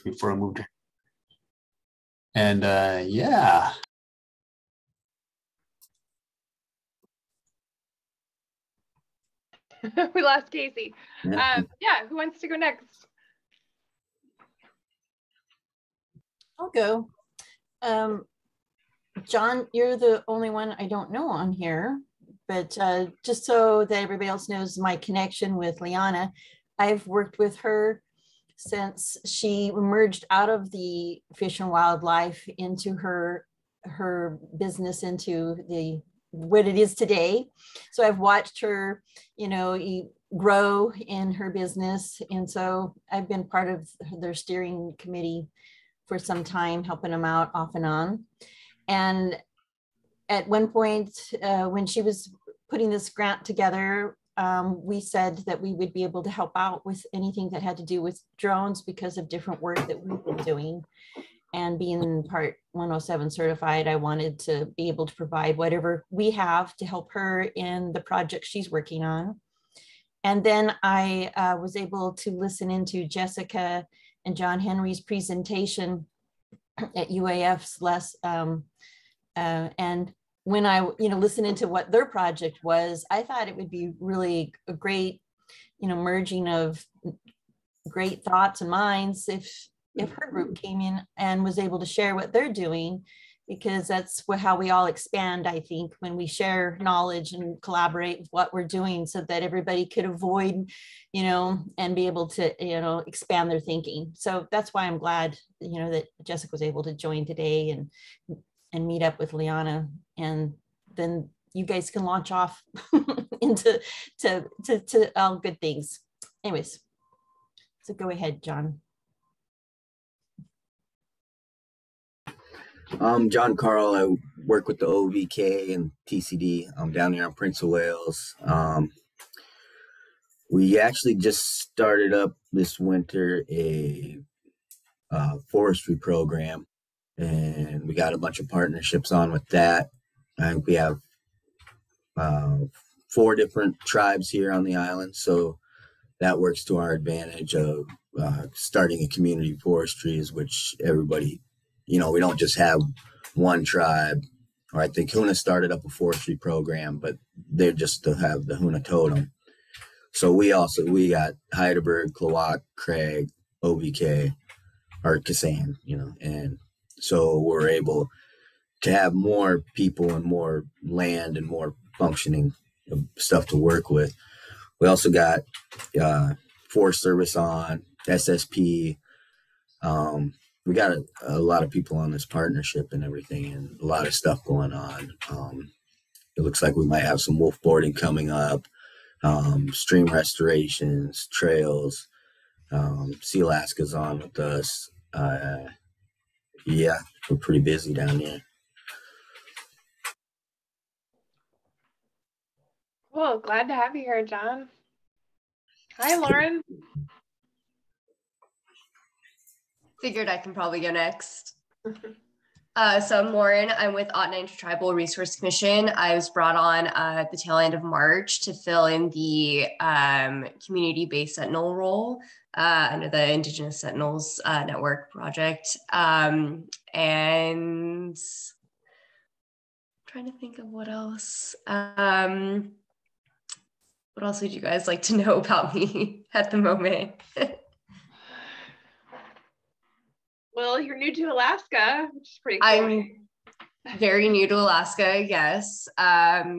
before I moved here. And yeah. We lost Casey. Yeah, who wants to go next? I'll go. John, you're the only one I don't know on here, but just so that everybody else knows my connection with Liana, I've worked with her since she emerged out of the fish and wildlife into her business, into what it is today. So I've watched her, grow in her business. And so I've been part of their steering committee for some time, helping them out off and on. And at one point, when she was putting this grant together, we said that we would be able to help out with anything that had to do with drones because of different work that we've been doing. And being Part 107 certified, I wanted to be able to provide whatever we have to help her in the project she's working on. And then I was able to listen into Jessica and John Henry's presentation at UAF's and when I, listened into what their project was, I thought it would be really a great, merging of great thoughts and minds if her group came in and was able to share what they're doing, because that's how we all expand, I think, when we share knowledge and collaborate with what we're doing, so that everybody could avoid, and be able to, expand their thinking. So that's why I'm glad, that Jessica was able to join today and meet up with Liana, and then you guys can launch off into all good things. Anyways, so go ahead, John. I'm John Carl. I work with the OVK and TCD. I'm down here on Prince of Wales. We actually just started up this winter a forestry program, and we got a bunch of partnerships on with that. I think we have 4 different tribes here on the island, so that works to our advantage of starting a community forestries, which everybody, we don't just have one tribe. Or I think Huna started up a forestry program, but they're just to have the Huna totem. So we got Heidelberg, Klawock, Craig, OVK, or Kasan, and so we're able to have more people and more land and more functioning stuff to work with. We also got Forest Service on, SSP. We got a lot of people on this partnership and everything, and a lot of stuff going on. It looks like we might have some wolf boarding coming up, stream restorations, trails. Sea Alaska's on with us. Yeah, we're pretty busy down here. Cool. Glad to have you here, John. Hi, Lauren. Figured I can probably go next. So I'm Lauren. I'm with Ottenay Tribal Resource Commission. I was brought on at the tail end of March to fill in the community-based Sentinel role under the Indigenous Sentinels Network project. And I'm trying to think of what else. What else would you guys like to know about me at the moment? Well, you're new to Alaska, which is pretty cool. I'm very new to Alaska, yes.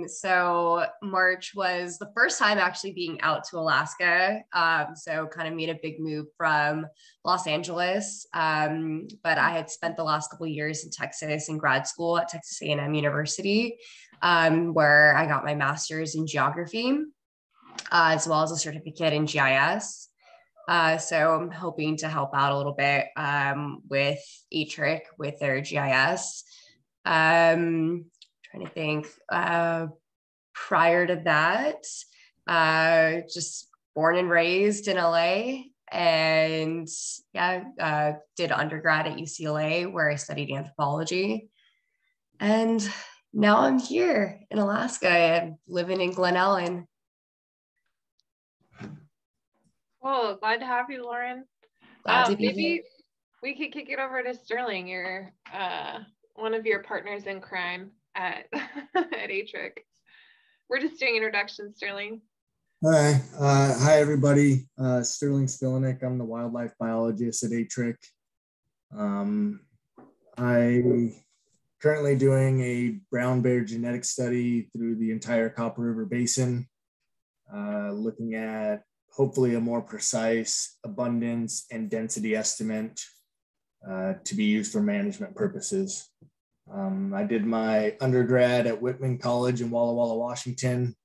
So March was the first time actually being out to Alaska. So kind of made a big move from Los Angeles. But I had spent the last couple of years in Texas in grad school at Texas A&M University, where I got my master's in geography, as well as a certificate in GIS. So I'm hoping to help out a little bit with ETRIC with their GIS. Trying to think, prior to that, just born and raised in LA, and did undergrad at UCLA where I studied anthropology. And now I'm here in Alaska and living in Glen Ellen. Cool. Glad to have you, Lauren. Glad to be maybe here. we could kick it over to Sterling. You're one of your partners in crime at at ATRIC. We're just doing introductions, Sterling. Hi, hi everybody. Sterling Spilinek. I'm the wildlife biologist at ATRIC. I currently doing a brown bear genetic study through the entire Copper River Basin, looking at hopefully a more precise abundance and density estimate to be used for management purposes. I did my undergrad at Whitman College in Walla Walla, Washington,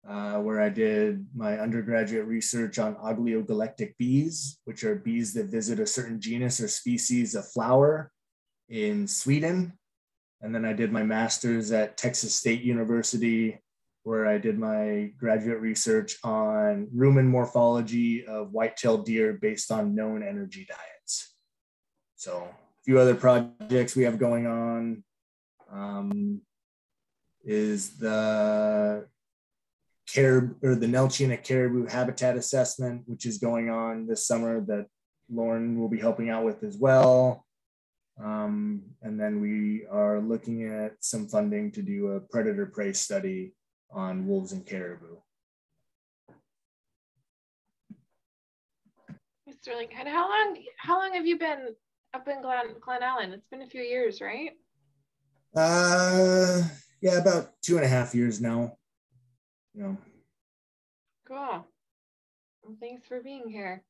where I did my undergraduate research on ogliogalactic bees, which are bees that visit a certain genus or species of flower in Sweden. And then I did my master's at Texas State University, where I did my graduate research on rumen morphology of white-tailed deer based on known energy diets. So a few other projects we have going on is the Nelchina caribou habitat assessment, which is going on this summer that Lauren will be helping out with as well. And then we are looking at some funding to do a predator prey study on wolves and caribou. Sterling, kind of how long have you been up in Glen Ellen? It's been a few years, right? Yeah, about 2.5 years now. Yeah. Cool. Well, thanks for being here.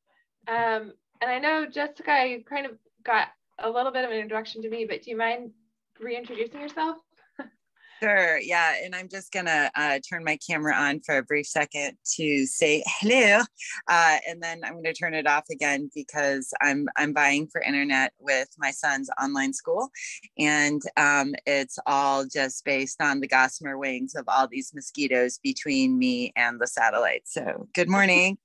And I know Jessica, you kind of got a little bit of an introduction to me, but do you mind reintroducing yourself? Sure, yeah, and I'm just gonna turn my camera on for a brief second to say hello, and then I'm gonna turn it off again because I'm buying for internet with my son's online school, and it's all just based on the gossamer wings of all these mosquitoes between me and the satellite. So good morning.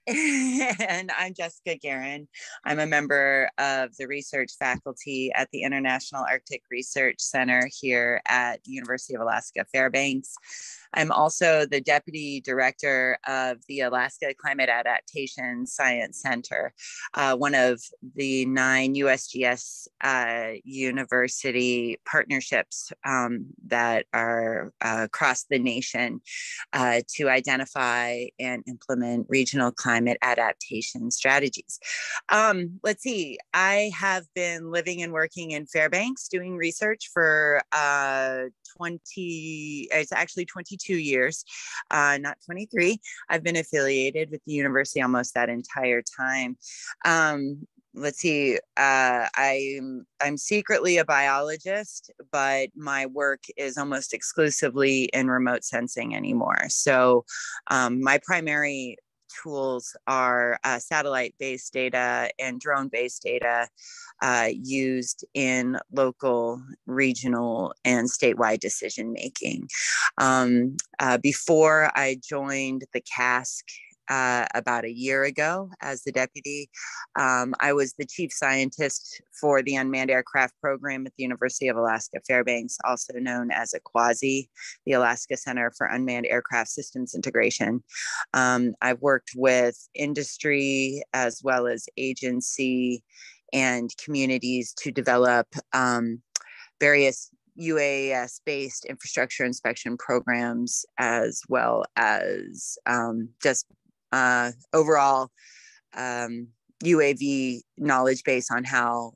And I'm Jessica Guerin. I'm a member of the research faculty at the International Arctic Research Center here at the University of Alaska Fairbanks. I'm also the deputy director of the Alaska Climate Adaptation Science Center, one of the 9 USGS university partnerships that are across the nation to identify and implement regional climate adaptation strategies. Let's see, I have been living and working in Fairbanks doing research for 22 years, not 23. I've been affiliated with the university almost that entire time. Let's see, I'm secretly a biologist, but my work is almost exclusively in remote sensing anymore. So my primary tools are satellite-based data and drone-based data used in local, regional, and statewide decision-making. Before I joined the CASC about a year ago as the deputy, I was the chief scientist for the Unmanned Aircraft Program at the University of Alaska Fairbanks, also known as ACWASI, the Alaska Center for Unmanned Aircraft Systems Integration. I've worked with industry as well as agency and communities to develop various UAS-based infrastructure inspection programs, as well as just overall UAV knowledge base on how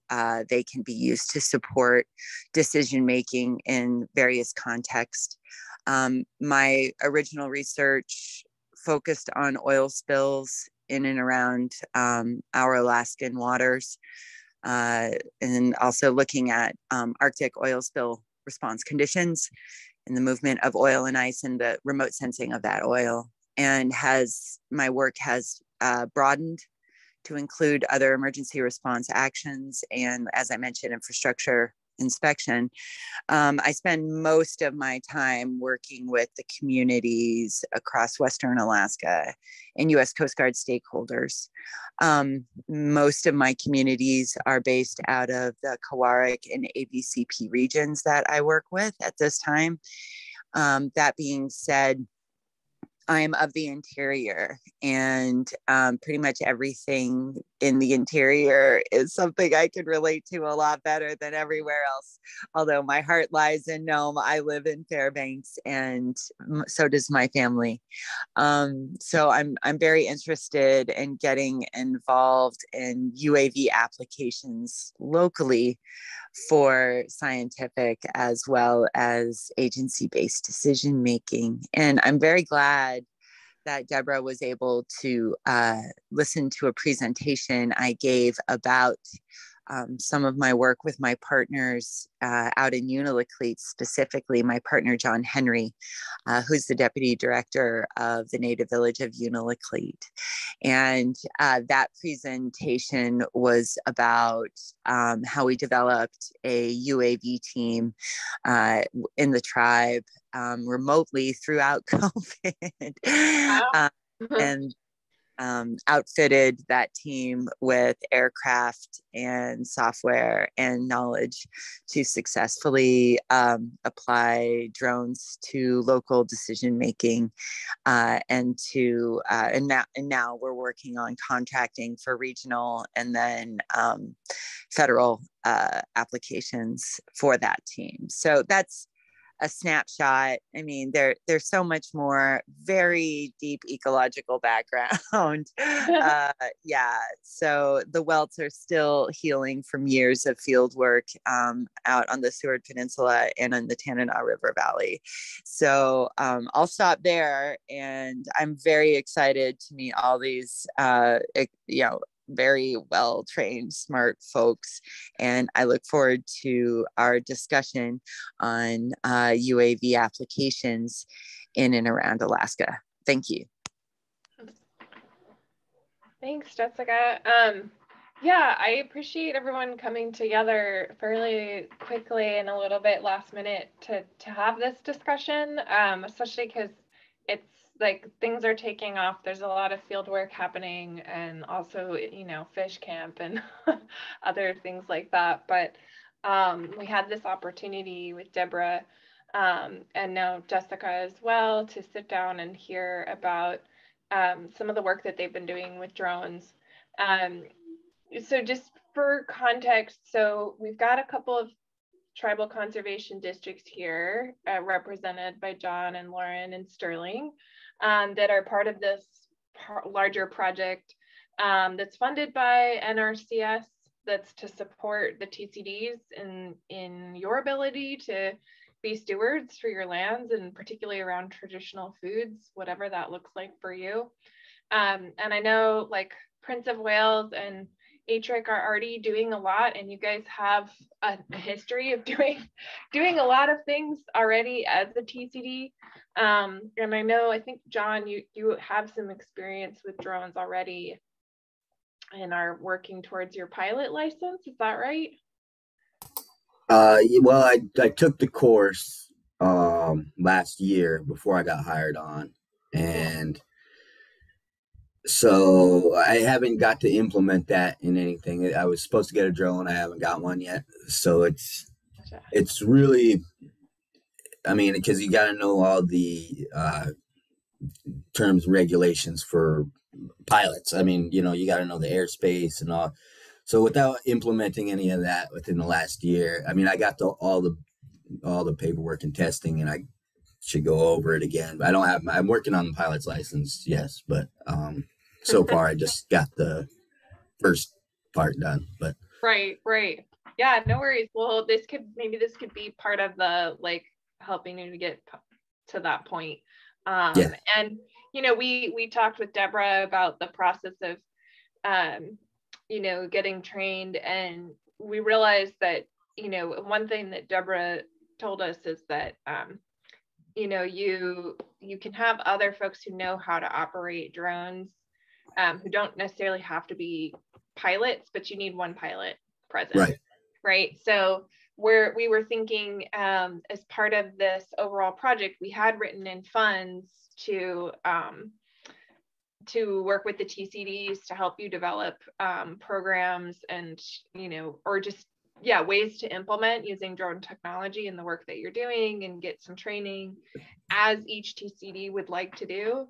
they can be used to support decision-making in various contexts. My original research focused on oil spills in and around our Alaskan waters, and also looking at Arctic oil spill response conditions and the movement of oil and ice and the remote sensing of that oil. And my work has broadened to include other emergency response actions and, as I mentioned, infrastructure inspection. I spend most of my time working with the communities across Western Alaska and U.S. Coast Guard stakeholders. Most of my communities are based out of the Kawarik and ABCP regions that I work with at this time. That being said, I'm of the interior, and pretty much everything in the interior is something I could relate to a lot better than everywhere else. Although my heart lies in Nome, I live in Fairbanks, and so does my family. So I'm very interested in getting involved in UAV applications locally for scientific as well as agency-based decision making. And I'm very glad that Debra was able to listen to a presentation I gave about some of my work with my partners out in Unalakleet, specifically my partner, John Henry, who's the deputy director of the native village of Unalakleet. And that presentation was about how we developed a UAV team in the tribe remotely throughout COVID. Wow. And outfitted that team with aircraft and software and knowledge to successfully apply drones to local decision making, and now we're working on contracting for regional and then federal applications for that team. So that's a snapshot. I mean, there's so much more, very deep ecological background. Yeah, so the welts are still healing from years of field work out on the Seward Peninsula and in the Tanana River Valley. So I'll stop there, and I'm very excited to meet all these, very well-trained, smart folks. And I look forward to our discussion on UAV applications in and around Alaska. Thank you. Thanks, Jessica. Yeah, I appreciate everyone coming together fairly quickly and a little bit last minute to have this discussion, especially because it's like things are taking off. There's a lot of field work happening, and also, fish camp and other things like that. But we had this opportunity with Debra and now Jessica as well to sit down and hear about some of the work that they've been doing with drones. So just for context, so we've got a couple of tribal conservation districts here represented by John and Lauren and Sterling that are part of this larger project that's funded by NRCS, that's to support the TCDs in your ability to be stewards for your lands, and particularly around traditional foods, whatever that looks like for you. And I know like Prince of Wales and ATRIC are already doing a lot, and you guys have a history of doing a lot of things already as a TCD. And I think John, you have some experience with drones already and are working towards your pilot license. Is that right? Well, I took the course last year before I got hired on, and so I haven't got to implement that in anything. I was supposed to get a drone. I haven't got one yet. So it's really, I mean, because you got to know all the terms, regulations for pilots. I mean, you got to know the airspace and all. So without implementing any of that within the last year, I mean, I got all the paperwork and testing, and I should go over it again. But I'm working on the pilot's license, yes, but so far I just got the first part done. But right, yeah, no worries. Well, this could be part of the helping you to get to that point. Yeah. And we talked with Debra about the process of getting trained, and we realized that one thing that Debra told us is that you can have other folks who know how to operate drones, who don't necessarily have to be pilots, but you need one pilot present. Right. So we were thinking as part of this overall project, we had written in funds to work with the TCDs to help you develop programs and, or just, ways to implement using drone technology in the work that you're doing, and get some training as each TCD would like to do.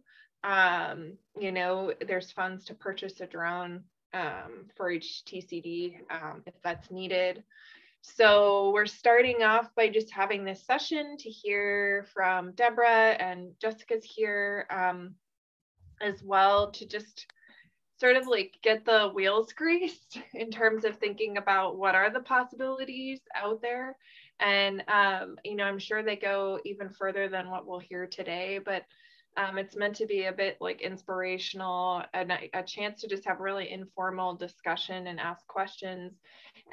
There's funds to purchase a drone for each TCD if that's needed. So we're starting off by just having this session to hear from Debra, and Jessica's here as well, to just sort of like get the wheels greased in terms of thinking about what are the possibilities out there. And, you know, I'm sure they go even further than what we'll hear today, but it's meant to be a bit like inspirational and a chance to just have really informal discussion and ask questions.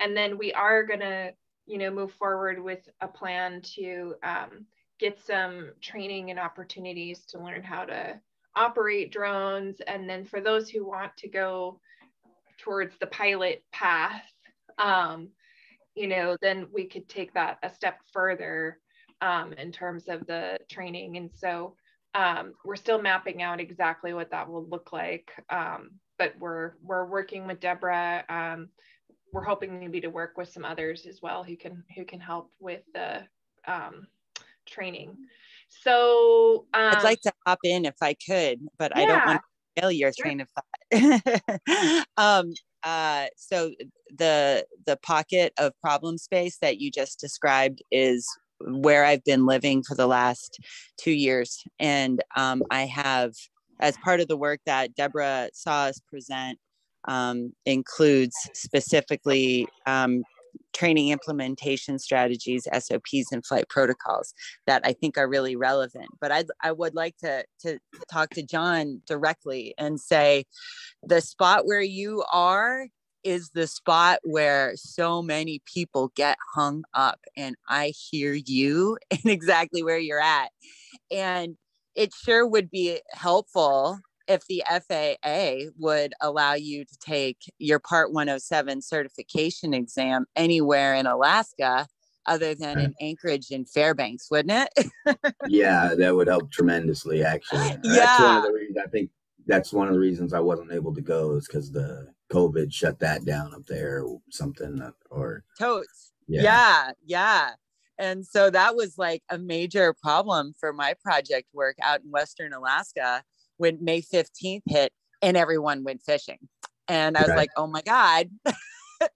And then we are going to, you know, move forward with a plan to get some training and opportunities to learn how to operate drones. And then for those who want to go towards the pilot path, you know, then we could take that a step further in terms of the training. And so we're still mapping out exactly what that will look like. But we're working with Debra. We're hoping maybe to work with some others as well who can help with the training. So I'd like to hop in if I could, but yeah. I don't want to fail your train of thought. So the pocket of problem space that you just described is where I've been living for the last 2 years. And I have, as part of the work that Debra saw us present, includes specifically training implementation strategies, SOPs, and flight protocols that I think are really relevant. But I would like to talk to John directly and say, the spot where you are is the spot where so many people get hung up, and I hear you in exactly where you're at. And it sure would be helpful if the FAA would allow you to take your Part 107 certification exam anywhere in Alaska other than in Anchorage and Fairbanks, wouldn't it? Yeah, that would help tremendously, actually. Yeah. That's one of the reasons, I think that's one of the reasons I wasn't able to go, is because the COVID shut that down up there or something. Or totes. Yeah. And so that was like a major problem for my project work out in Western Alaska when May 15th hit and everyone went fishing. And I was like, oh my God,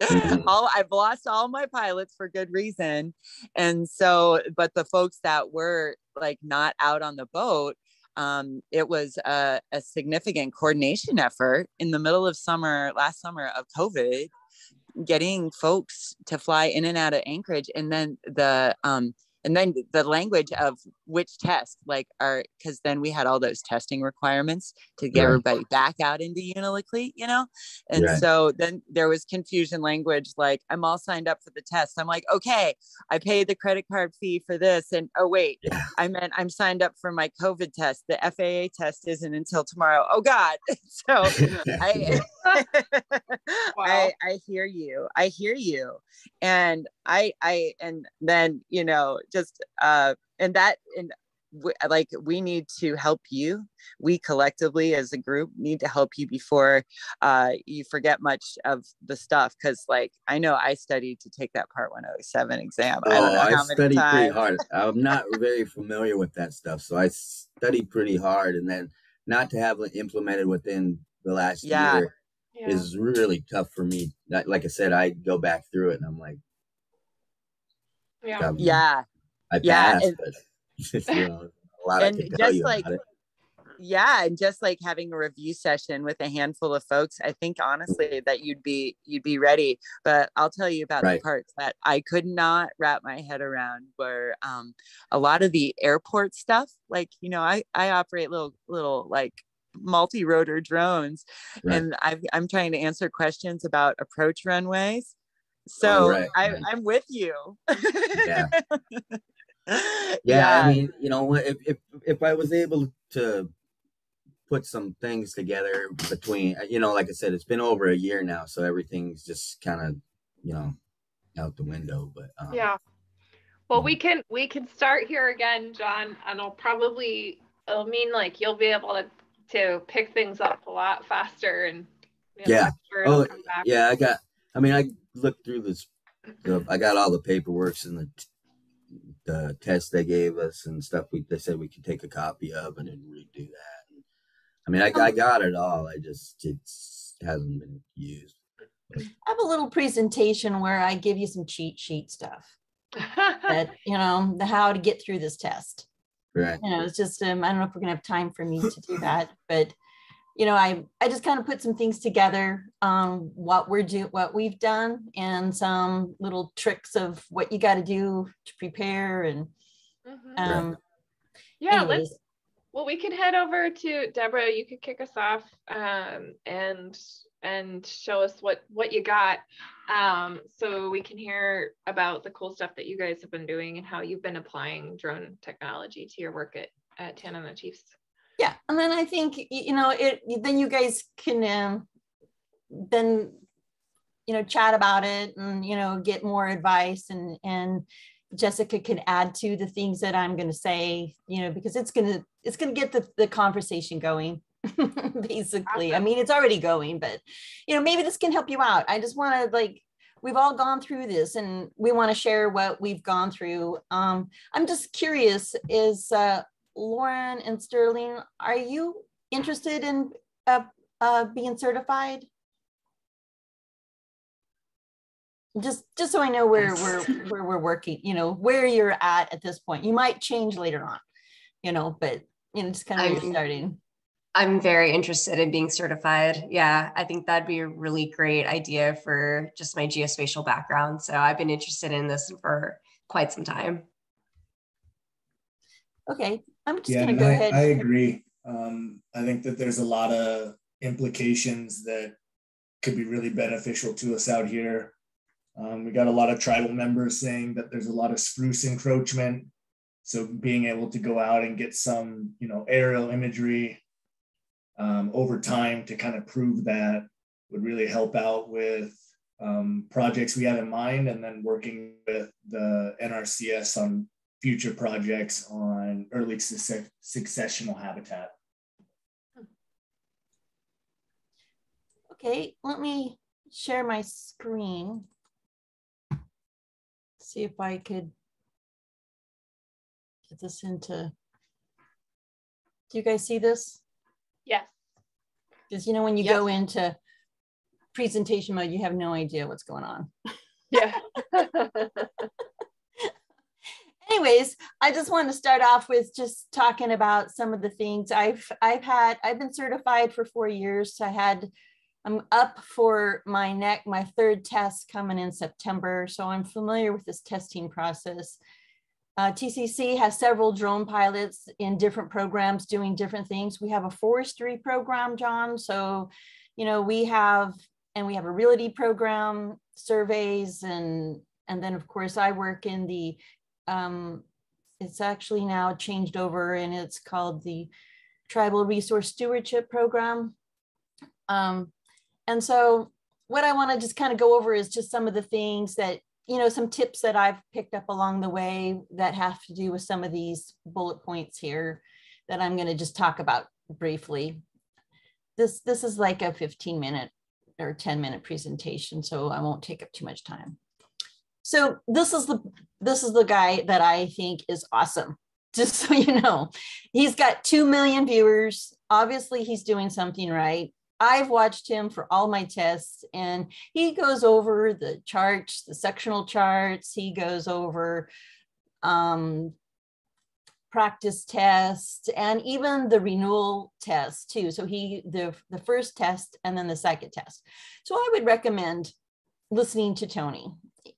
I've lost all my pilots for good reason. And so, but the folks that were like not out on the boat, it was a significant coordination effort in the middle of last summer of COVID, getting folks to fly in and out of Anchorage. And then the language of which test, because then we had all those testing requirements to get everybody back out into Unalakleet, you know? And so then there was confusion language, like, I'm all signed up for the test. I'm like, okay, I paid the credit card fee for this. And oh, wait, I meant I'm signed up for my COVID test. The FAA test isn't until tomorrow. Oh God. So I hear you. I hear you. And and then, you know, just, we need to help you. We collectively as a group need to help you before you forget much of the stuff. Cause like, I know I studied to take that Part 107 exam. I don't know how many studied times. Pretty hard. I'm not very familiar with that stuff. So I studied pretty hard, and then not to have it implemented within the last year is really tough for me. Like I said, I go back through it and I'm like, I passed, but you know, a lot I can tell you about it. Yeah, and just like having a review session with a handful of folks, I think honestly that you'd be ready. But I'll tell you about the parts that I could not wrap my head around were a lot of the airport stuff. Like, you know, I operate little like multi-rotor drones, and I'm trying to answer questions about approach runways. So I'm with you. Yeah. I mean, you know, if I was able to put some things together between, you know, like I said, it's been over a year now, so everything's just kind of, you know, out the window. But well, we can start here again, John, and it'll mean like you'll be able to pick things up a lot faster, and I looked through this. I got all the paperwork and the tests they gave us and stuff. They said we could take a copy of and then redo that. I mean, I got it all. It's hasn't been used. I have a little presentation where I give you some cheat sheet stuff that, the how to get through this test. Right. It's just, I don't know if we're gonna have time for me to do that, but I just kind of put some things together, what we've done, and some little tricks of what you got to do to prepare. And yeah, anyways. Well, we could head over to Debra. You could kick us off and show us what you got, so we can hear about the cool stuff that you guys have been doing and how you've been applying drone technology to your work at Tanana Chiefs. Yeah, and then I think then you guys can then chat about it and get more advice, and Jessica can add to the things that I'm going to say, because it's going to get the conversation going. Basically, awesome. I mean, it's already going, but maybe this can help you out. I just want to, we've all gone through this, and we want to share what we've gone through. I'm just curious, is Lauren and Sterling, are you interested in being certified? Just so I know where we're working, where you're at this point. You might change later on, but just kind of where you're starting. I'm very interested in being certified. Yeah, I think that'd be a really great idea for just my geospatial background. So I've been interested in this for quite some time. Okay, I'm just going to go ahead. I agree. I think that there's a lot of implications that could be really beneficial to us out here. We got a lot of tribal members saying that there's a lot of spruce encroachment. So being able to go out and get some, aerial imagery over time to kind of prove that would really help out with projects we have in mind, and then working with the NRCS on future projects on early successional habitat. Okay, let me share my screen. See if I could get this into, do you guys see this? Yes. Because when you go into presentation mode, you have no idea what's going on. Yeah. Anyways, I just want to start off with just talking about some of the things I've been certified for 4 years. I'm up for my third test coming in September. So I'm familiar with this testing process. TCC has several drone pilots in different programs doing different things. We have a forestry program, John. So, we have a realty program, surveys, and then of course I work in the, it's actually now changed over, and it's called the Tribal Resource Stewardship Program. And so what I want to just kind of go over is just some of the things that, some tips that I've picked up along the way that have to do with some of these bullet points here that I'm going to just talk about briefly. This is like a 15-minute or 10-minute presentation, so I won't take up too much time. So this is the guy that I think is awesome. Just so you know, he's got 2 million viewers. Obviously, he's doing something right. I've watched him for all my tests, and he goes over the charts, the sectional charts. He goes over practice tests and even the renewal test too. So the first test and then the second test. So I would recommend listening to Tony.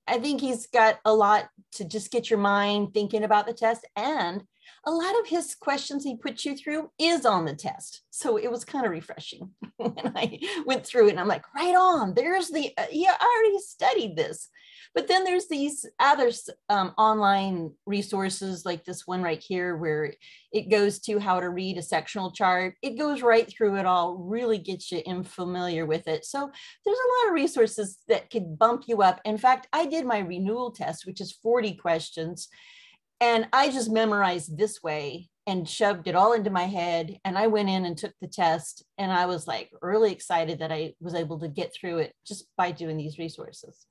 I think he's got a lot to just get your mind thinking about the test, and a lot of his questions he puts you through is on the test. So it was kind of refreshing when I went through it, and I'm like, right on, there's I already studied this. But then there's these other online resources like this one right here, where it goes to how to read a sectional chart. It goes right through it all, really gets you familiar with it. So there's a lot of resources that could bump you up. In fact, I did my renewal test, which is 40 questions. And I just memorized this way and shoved it all into my head. And I went in and took the test. And I was like really excited that I was able to get through it just by doing these resources.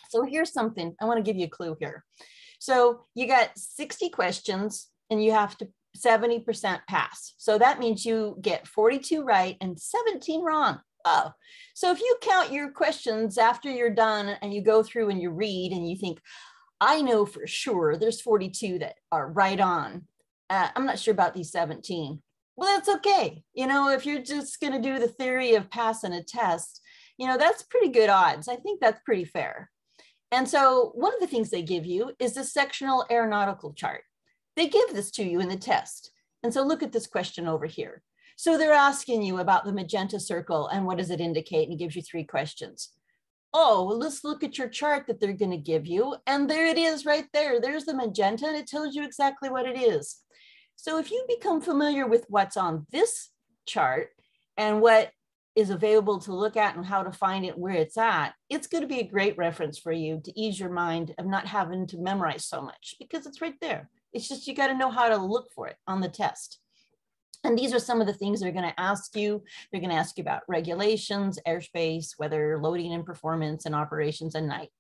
So here's something, I want to give you a clue here. So you got 60 questions and you have to 70% pass. So that means you get 42 right and 17 wrong. Oh, so if you count your questions after you're done and you go through and you read and you think, I know for sure there's 42 that are right on. I'm not sure about these 17. Well, that's okay. You know, if you're just going to do the theory of passing a test, you know, that's pretty good odds. I think that's pretty fair. And so one of the things they give you is the sectional aeronautical chart. They give this to you in the test. And so look at this question over here. So they're asking you about the magenta circle and what does it indicate? And it gives you 3 questions. Oh, well, let's look at your chart that they're going to give you. And there it is right there. There's the magenta and it tells you exactly what it is. So if you become familiar with what's on this chart and what is available to look at and how to find it where it's at, it's going to be a great reference for you to ease your mind of not having to memorize so much because it's right there. It's just you got to know how to look for it on the test. And these are some of the things they're going to ask you. They're going to ask you about regulations, airspace, weather, loading and performance, and operations at night.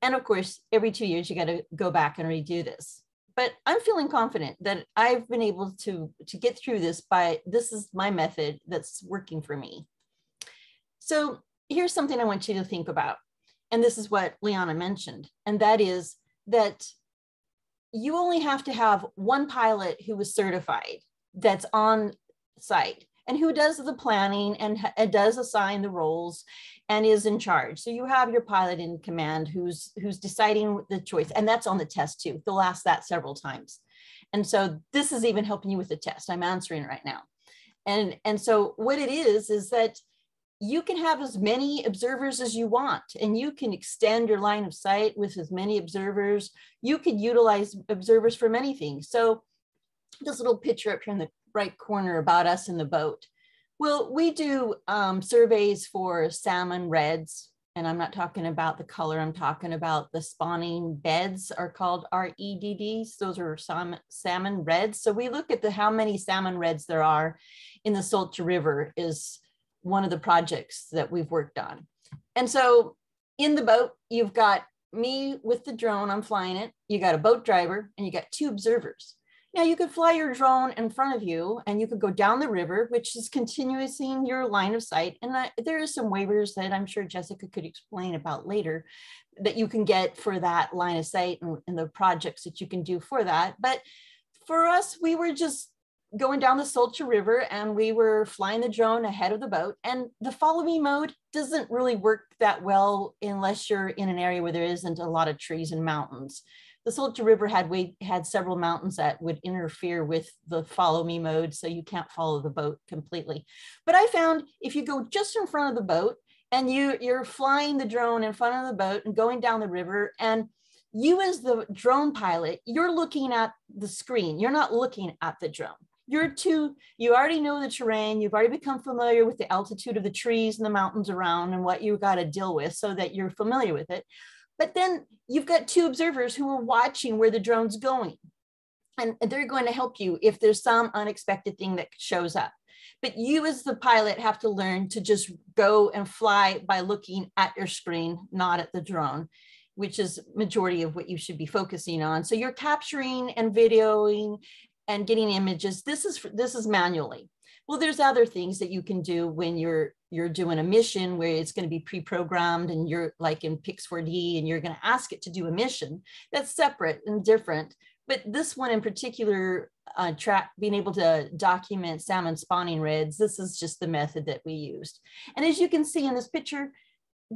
And of course, every 2 years, you got to go back and redo this. But I'm feeling confident that I've been able to get through this this is my method that's working for me. So here's something I want you to think about. And this is what Liana mentioned. And that is that you only have to have one pilot who is certified that's on site and who does the planning and does assign the roles and is in charge. So you have your pilot in command who's deciding the choice, and that's on the test too. They'll ask that several times. And so this is even helping you with the test I'm answering right now. And so what it is that you can have as many observers as you want, and you can extend your line of sight with as many observers. You could utilize observers for many things. So this little picture up here in the right corner about us in the boat. Well, we do surveys for salmon reds, and I'm not talking about the color, I'm talking about the spawning beds are called REDDs. Those are salmon reds. So we look at how many salmon reds there are in the Salta River is one of the projects that we've worked on. And so in the boat, you've got me with the drone, I'm flying it. You got a boat driver and you got 2 observers. Now you could fly your drone in front of you and you could go down the river, which is continuing your line of sight. And there are some waivers that I'm sure Jessica could explain about later that you can get for that line of sight and the projects that you can do for that. But for us, we were just going down the Salta River and we were flying the drone ahead of the boat, and the follow me mode doesn't really work that well unless you're in an area where there isn't a lot of trees and mountains. The Salta River had several mountains that would interfere with the follow me mode, so you can't follow the boat completely. But I found if you go just in front of the boat and you're flying the drone in front of the boat and going down the river, and you as the drone pilot, you're looking at the screen, you're not looking at the drone. You already know the terrain, you've already become familiar with the altitude of the trees and the mountains around and what you got to deal with so that you're familiar with it. But then you've got 2 observers who are watching where the drone's going. And they're going to help you if there's some unexpected thing that shows up. But you as the pilot have to learn to just go and fly by looking at your screen, not at the drone, which is majority of what you should be focusing on. So you're capturing and videoing and getting images. This is manually. Well, there's other things that you can do when you're doing a mission where it's going to be pre-programmed and you're like in Pix4D and you're going to ask it to do a mission that's separate and different. But this one in particular, being able to document salmon spawning reds, this is just the method that we used. And as you can see in this picture,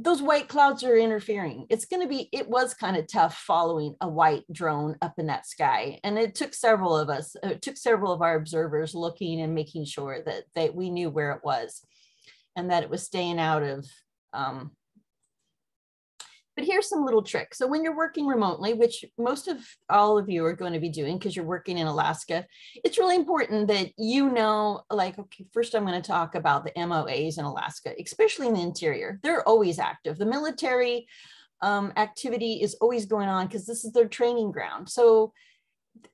those white clouds are interfering. It was kind of tough following a white drone up in that sky. And it took several of our observers looking and making sure that we knew where it was and that it was staying out of. But here's some little tricks. So when you're working remotely, which most of all of you are going to be doing because you're working in Alaska, it's really important that you know, like, okay, first I'm going to talk about the MOAs in Alaska, especially in the interior. They're always active. The military activity is always going on because this is their training ground. So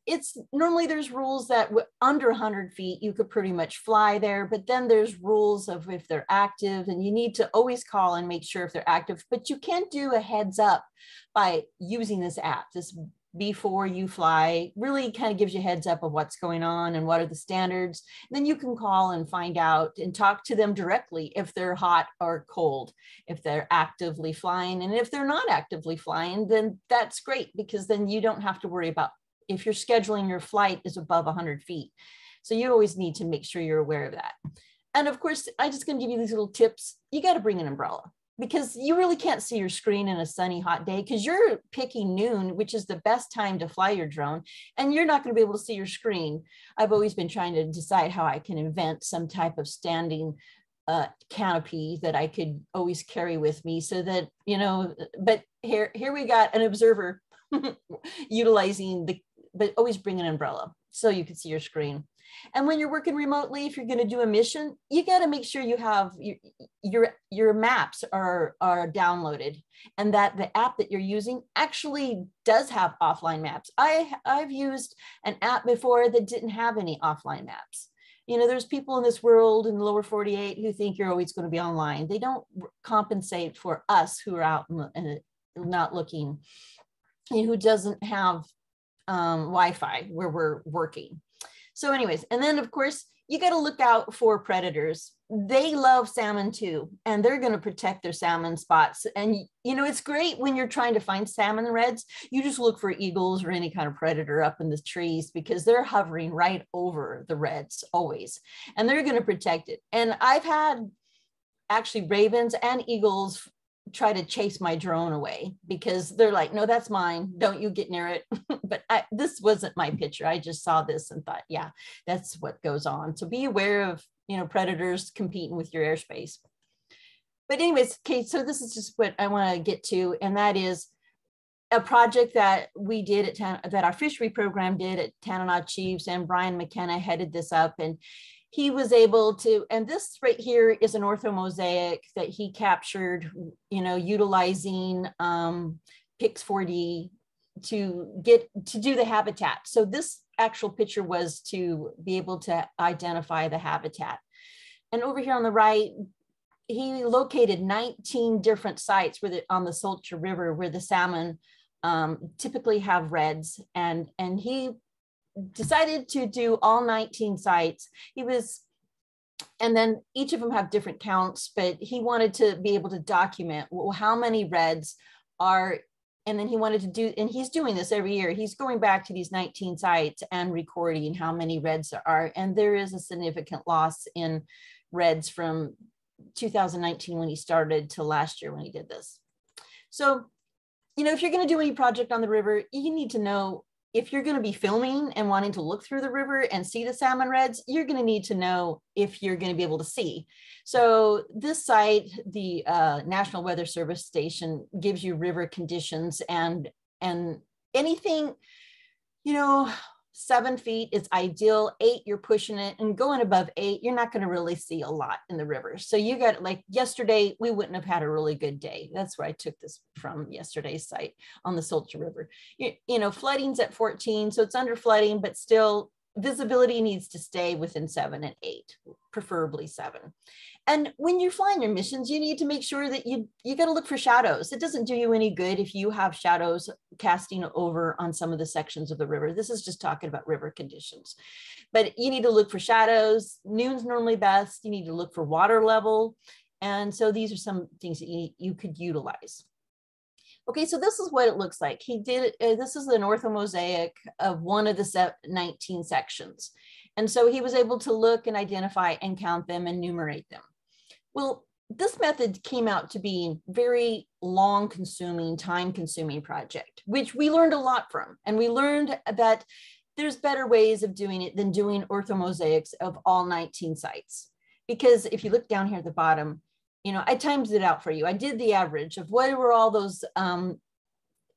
it's normally there's rules that under 100 feet, you could pretty much fly there, but then there's rules of if they're active and you need to always call and make sure if they're active, but you can't do a heads up by using this app, this before you fly, really kind of gives you a heads up of what's going on and what are the standards. Then you can call and find out and talk to them directly if they're hot or cold, if they're actively flying. And if they're not actively flying, then that's great, because then you don't have to worry about if you're scheduling your flight is above 100 feet. So you always need to make sure you're aware of that. And of course, I'm just going to give you these little tips. You got to bring an umbrella, because you really can't see your screen in a sunny, hot day, because you're picking noon, which is the best time to fly your drone, and you're not going to be able to see your screen. I've always been trying to decide how I can invent some type of standing canopy that I could always carry with me, so that, you know, but here we got an observer utilizing but always bring an umbrella so you can see your screen. And when you're working remotely, if you're going to do a mission, you got to make sure you have your maps are downloaded, and that the app that you're using actually does have offline maps. I've used an app before that didn't have any offline maps. You know, there's people in this world in the lower 48 who think you're always going to be online. They don't compensate for us who are out and not looking, and who doesn't have Wi-Fi where we're working. So anyways, and then of course, you got to look out for predators. They love salmon too, and they're going to protect their salmon spots. And, you know, it's great when you're trying to find salmon reds, you just look for eagles or any kind of predator up in the trees, because they're hovering right over the reds always, and they're going to protect it. And I've had actually ravens and eagles try to chase my drone away, because they're like, no, that's mine, don't you get near it. But this wasn't my picture. I just saw this and thought, yeah, that's what goes on. So be aware of, you know, predators competing with your airspace. But anyways, okay, so this is just what I want to get to, and that is a project that we did that our fishery program did at Tanana Chiefs, and Brian McKenna headed this up, and he was able to, and this right here is an Ortho Mosaic that he captured, you know, utilizing Pix 4D to do the habitat. So this actual picture was to be able to identify the habitat. And over here on the right, he located 19 different sites on the Salter River where the salmon typically have reds, and he decided to do all 19 sites. And then each of them have different counts, but he wanted to be able to document, well, how many reds are, and then he wanted to do, and he's doing this every year. He's going back to these 19 sites and recording how many reds there are. And there is a significant loss in reds from 2019 when he started to last year when he did this. So, you know, if you're going to do any project on the river, you need to know, if you're going to be filming and wanting to look through the river and see the salmon reds, you're going to need to know if you're going to be able to see. So this site, the National Weather Service station, gives you river conditions, and anything, you know, 7 feet is ideal. 8, you're pushing it, and going above 8, you're not going to really see a lot in the river. So you got, like yesterday, we wouldn't have had a really good day. That's where I took this from, yesterday's site on the Salter River. You know, flooding's at 14, so it's under flooding, but still visibility needs to stay within 7 and 8, preferably 7. And when you're flying your missions, you need to make sure that you got to look for shadows. It doesn't do you any good if you have shadows casting over on some of the sections of the river. This is just talking about river conditions. But you need to look for shadows. Noon's normally best. You need to look for water level. And so these are some things that you could utilize. Okay, so this is what it looks like. He did, this is an Ortho Mosaic of one of the 19 sections. And so he was able to look and identify and count them and enumerate them. Well, this method came out to be very long consuming, time consuming project, which we learned a lot from. And we learned that there's better ways of doing it than doing Ortho Mosaics of all 19 sites. Because if you look down here at the bottom, you know, I timed it out for you. I did the average of what were all those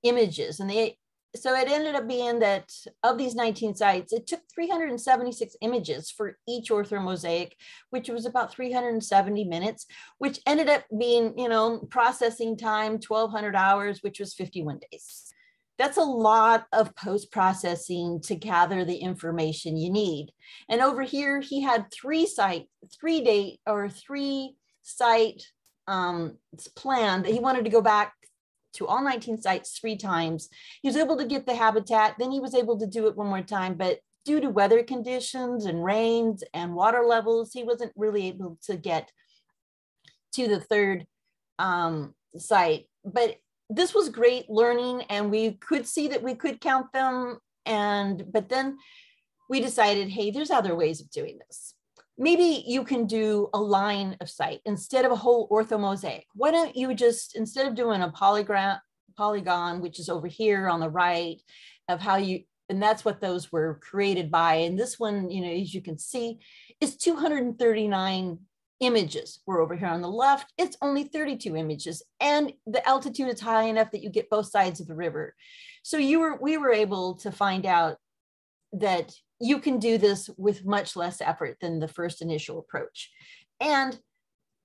images. And so it ended up being that of these 19 sites, it took 376 images for each Ortho Mosaic, which was about 370 minutes, which ended up being, you know, processing time, 1,200 hours, which was 51 days. That's a lot of post-processing to gather the information you need. And over here, he had 3 site plan that he wanted to go back to all 19 sites 3 times. He was able to get the habitat, then he was able to do it one more time, but due to weather conditions and rains and water levels, he wasn't really able to get to the 3rd site. But this was great learning, and we could see that we could count them. But then we decided, hey, there's other ways of doing this. Maybe you can do a line of sight instead of a whole ortho mosaic. Why don't you just, instead of doing a polygon, which is over here on the right, of how you, and that's what those were created by. And this one, you know, as you can see, is 239 images. We're over here on the left, it's only 32 images. And the altitude is high enough that you get both sides of the river. So we were able to find out that you can do this with much less effort than the first initial approach. And,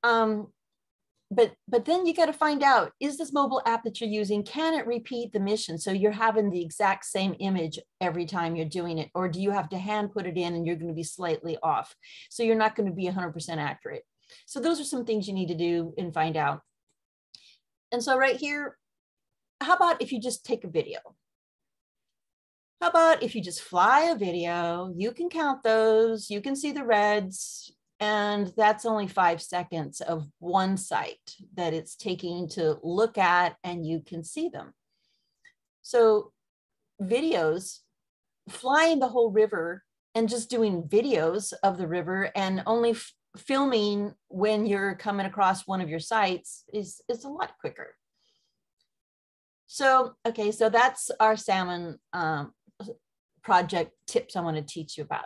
but then you got to find out, is this mobile app that you're using, can it repeat the mission? So you're having the exact same image every time you're doing it, or do you have to hand put it in and you're going to be slightly off? So you're not going to be 100% accurate. So those are some things you need to do and find out. And so right here, how about if you just take a video? How about if you just fly a video, you can count those, you can see the reds, and that's only 5 seconds of one site that it's taking to look at, and you can see them. So videos, flying the whole river and just doing videos of the river and only filming when you're coming across one of your sites is a lot quicker. So, okay, so that's our salmon project tips I want to teach you about.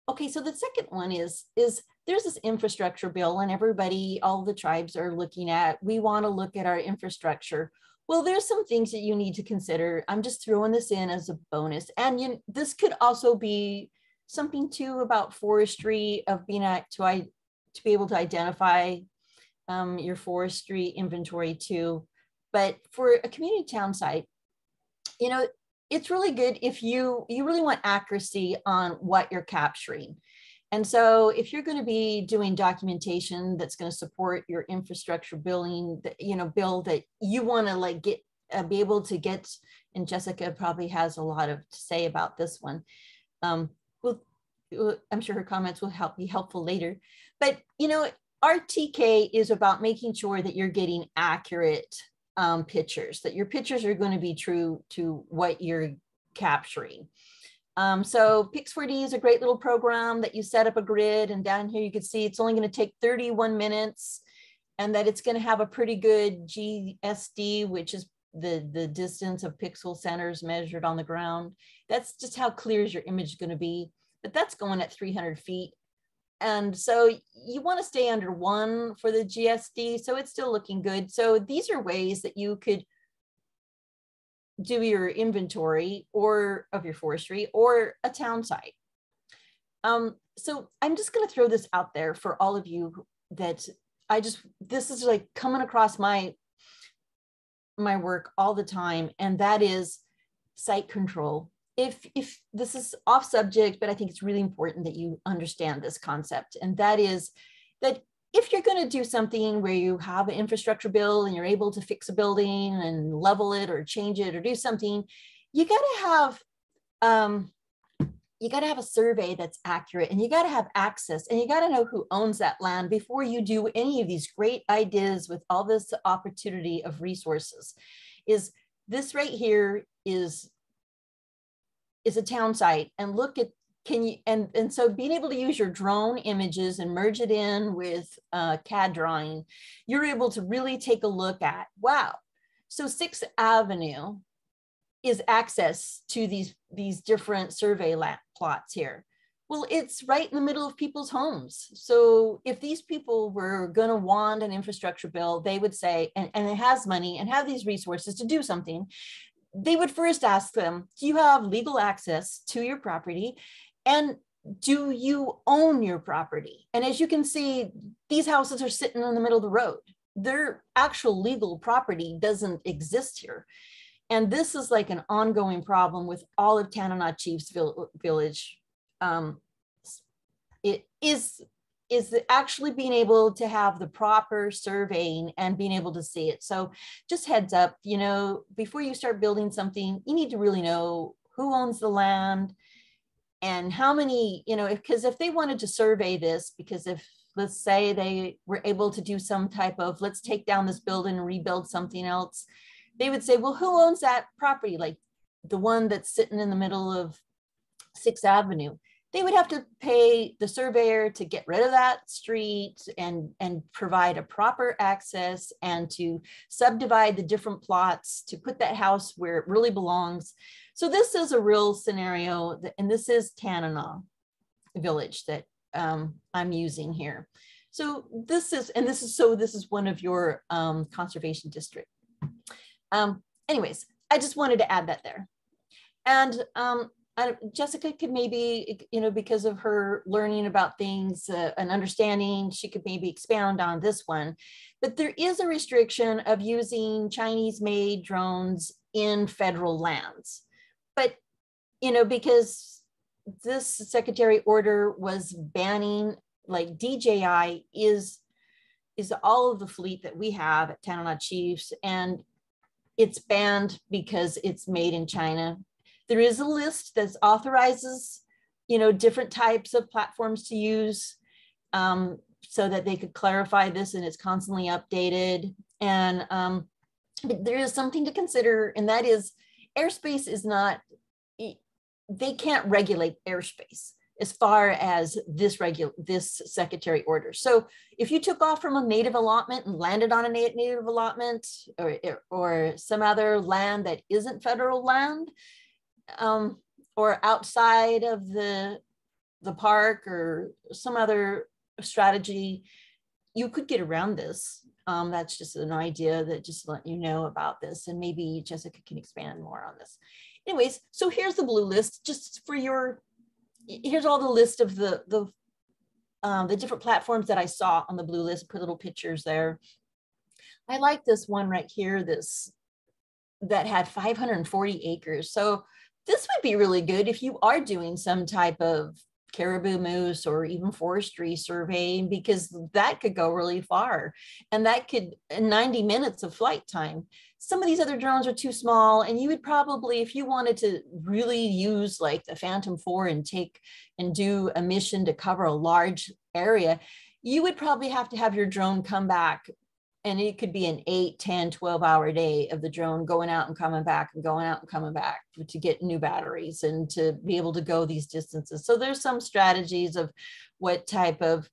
Okay, so the second one is there's this infrastructure bill, and everybody, all the tribes are looking at, we want to look at our infrastructure. Well, there's some things that you need to consider. I'm just throwing this in as a bonus. And this could also be something too about forestry, of being to be able to identify your forestry inventory too. But for a community town site, you know, it's really good if you really want accuracy on what you're capturing. And so if you're going to be doing documentation that's going to support your infrastructure building, bill that you want to like get, be able to get, and Jessica probably has a lot to say about this one. I'm sure her comments will be helpful later. But, you know, RTK is about making sure that you're getting accurate pictures, that your pictures are going to be true to what you're capturing. So Pix4D is a great little program that you set up a grid, and down here you can see it's only going to take 31 minutes, and that it's going to have a pretty good GSD, which is the distance of pixel centers measured on the ground. That's just how clear is your image going to be, but that's going at 300 feet. And so you want to stay under 1 for the GSD, so it's still looking good. So these are ways that you could do your inventory or of your forestry or a town site. So I'm just going to throw this out there for all of you that this is like coming across my work all the time, and that is site control. If this is off subject, but I think it's really important that you understand this concept. And that is that if you're going to do something where you have an infrastructure bill and you're able to fix a building and level it or change it or do something, you got to have a survey that's accurate, and you got to have access, and you got to know who owns that land before you do any of these great ideas with all this opportunity of resources. Is this right here is a town site, and look at, and so being able to use your drone images and merge it in with CAD drawing, you're able to really take a look at, wow, so 6th Avenue is access to these different survey plots here. Well, it's right in the middle of people's homes. So if these people were going to want an infrastructure bill, they would say, and it has money and have these resources to do something, they would first ask them, do you have legal access to your property? And do you own your property? And as you can see, these houses are sitting in the middle of the road. Their actual legal property doesn't exist here. And this is like an ongoing problem with all of Tanana Chiefs Village. It is actually being able to have the proper surveying and being able to see it. So just heads up, before you start building something, you need to really know who owns the land and how many, because if they wanted to survey this, because if, let's say they were able to do some type of, let's take down this building and rebuild something else, they would say, well, who owns that property? Like the one that's sitting in the middle of 6th Avenue. They would have to pay the surveyor to get rid of that street and provide a proper access and to subdivide the different plots to put that house where it really belongs. So this is a real scenario, and this is Tanana Village that I'm using here. So this is one of your conservation district. Anyways, I just wanted to add that there. And Jessica could maybe, because of her learning about things and understanding, she could maybe expound on this one. But there is a restriction of using Chinese-made drones in federal lands. But, because this secretary order was banning, like DJI is all of the fleet that we have at Tanana Chiefs, and it's banned because it's made in China. There is a list that authorizes, different types of platforms to use so that they could clarify this, and it's constantly updated. And but there is something to consider, and that is airspace is not, they can't regulate airspace as far as this secretary order. So if you took off from a native allotment and landed on a native allotment or some other land that isn't federal land, or outside of the park or some other strategy, you could get around this. That's just an idea that just let you know about this, and maybe Jessica can expand more on this. Anyways, so here's the blue list, just for here's all the list of the different platforms that I saw on the blue list, put little pictures there. I like this one right here, that had 540 acres. So this would be really good if you are doing some type of caribou moose or even forestry surveying, because that could go really far, and that could 90 minutes of flight time. Some of these other drones are too small, and you would probably, if you wanted to really use like the Phantom 4 and do a mission to cover a large area, you would probably have to have your drone come back, and it could be an 8, 10, 12-hour day of the drone going out and coming back and going out and coming back to get new batteries and to be able to go these distances. So there's some strategies of what type of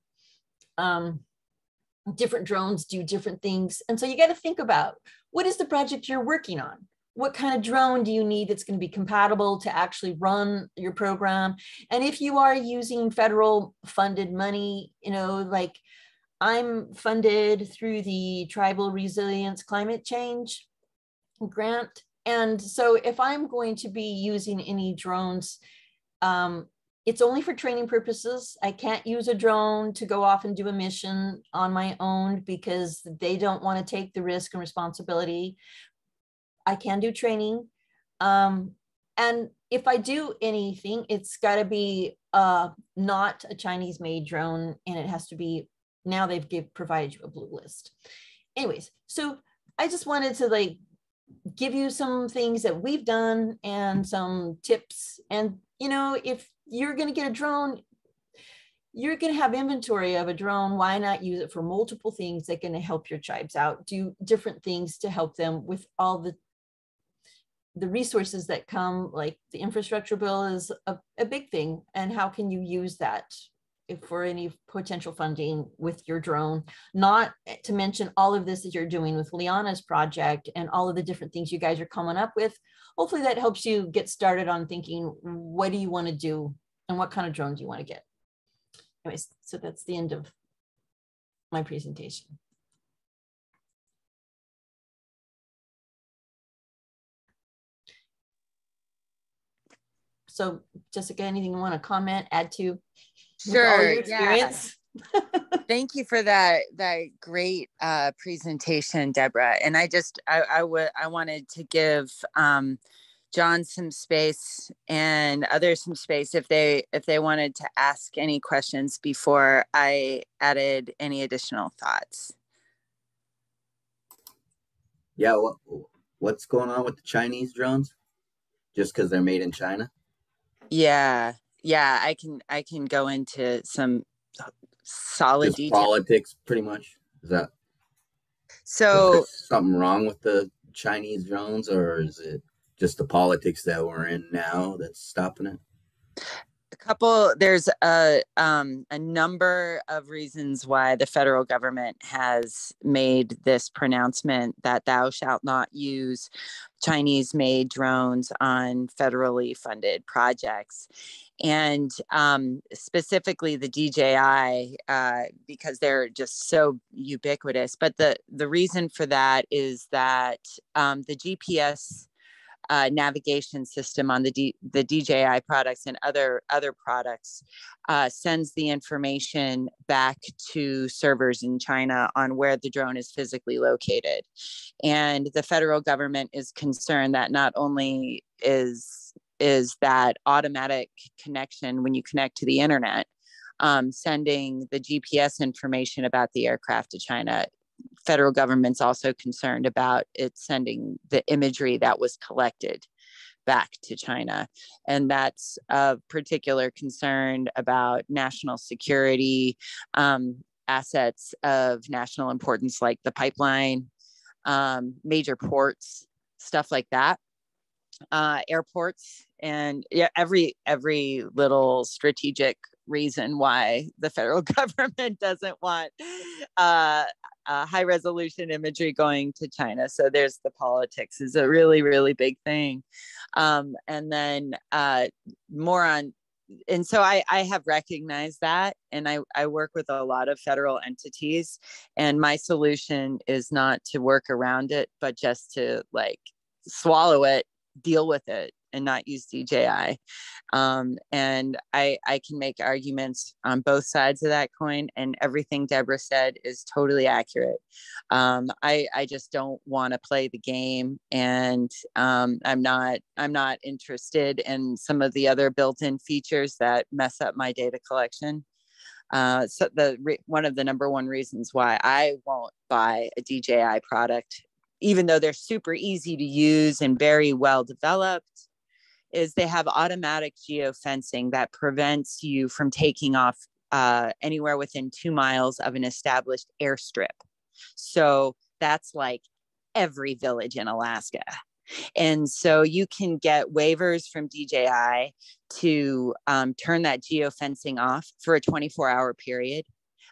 different drones do different things. And so you got to think about, what is the project you're working on? What kind of drone do you need that's going to be compatible to actually run your program? And if you are using federal funded money, like I'm funded through the Tribal Resilience Climate Change grant. And so if I'm going to be using any drones, it's only for training purposes. I can't use a drone to go off and do a mission on my own because they don't want to take the risk and responsibility. I can do training. And if I do anything, it's got to be not a Chinese made drone, and it has to be, now they've provided you a blue list. Anyways, so I just wanted to give you some things that we've done and some tips. And, if you're going to get a drone, you're going to have inventory of a drone. Why not use it for multiple things that are going to help your tribes out, do different things to help them with all the resources that come, like the infrastructure bill is a big thing. And how can you use that for any potential funding with your drone? Not to mention all of this that you're doing with Liana's project and all of the different things you guys are coming up with. Hopefully that helps you get started on thinking, what do you want to do and what kind of drone do you want to get? Anyways, so that's the end of my presentation. So Jessica, anything you want to comment, add to? Sure. All your experience? Yeah. Thank you for that great presentation, Debra. And I wanted to give John some space and others some space if they wanted to ask any questions before I added any additional thoughts. Yeah, what's going on with the Chinese drones? Just because they're made in China? Yeah, I can go into some solid Just detail. politics, pretty much. Is that So something wrong with the Chinese drones, or is it just the politics that we're in now that's stopping it? there's a number of reasons why the federal government has made this pronouncement that thou shalt not use Chinese made drones on federally funded projects. And specifically the DJI, because they're just so ubiquitous. But the reason for that is that the GPS navigation system on the DJI products and other products sends the information back to servers in China on where the drone is physically located. And the federal government is concerned that not only is that automatic connection when you connect to the internet, sending the GPS information about the aircraft to China, federal government's also concerned about it sending the imagery that was collected back to China. And that's of particular concern about national security, assets of national importance like the pipeline, major ports, stuff like that, airports, and yeah, every little strategic reason why the federal government doesn't want high resolution imagery going to China. So there's the politics is a really, really big thing. And then more on, and so I have recognized that, and I work with a lot of federal entities, and my solution is not to work around it, but just to like swallow it, deal with it, and not use DJI. And I can make arguments on both sides of that coin, and everything Debra said is totally accurate. I just don't want to play the game, and I'm not interested in some of the other built-in features that mess up my data collection. So one of the number one reasons why I won't buy a DJI product, even though they're super easy to use and very well developed, is they have automatic geo fencing that prevents you from taking off anywhere within 2 miles of an established airstrip. So that's like every village in Alaska. And so you can get waivers from DJI to turn that geo fencing off for a 24-hour period.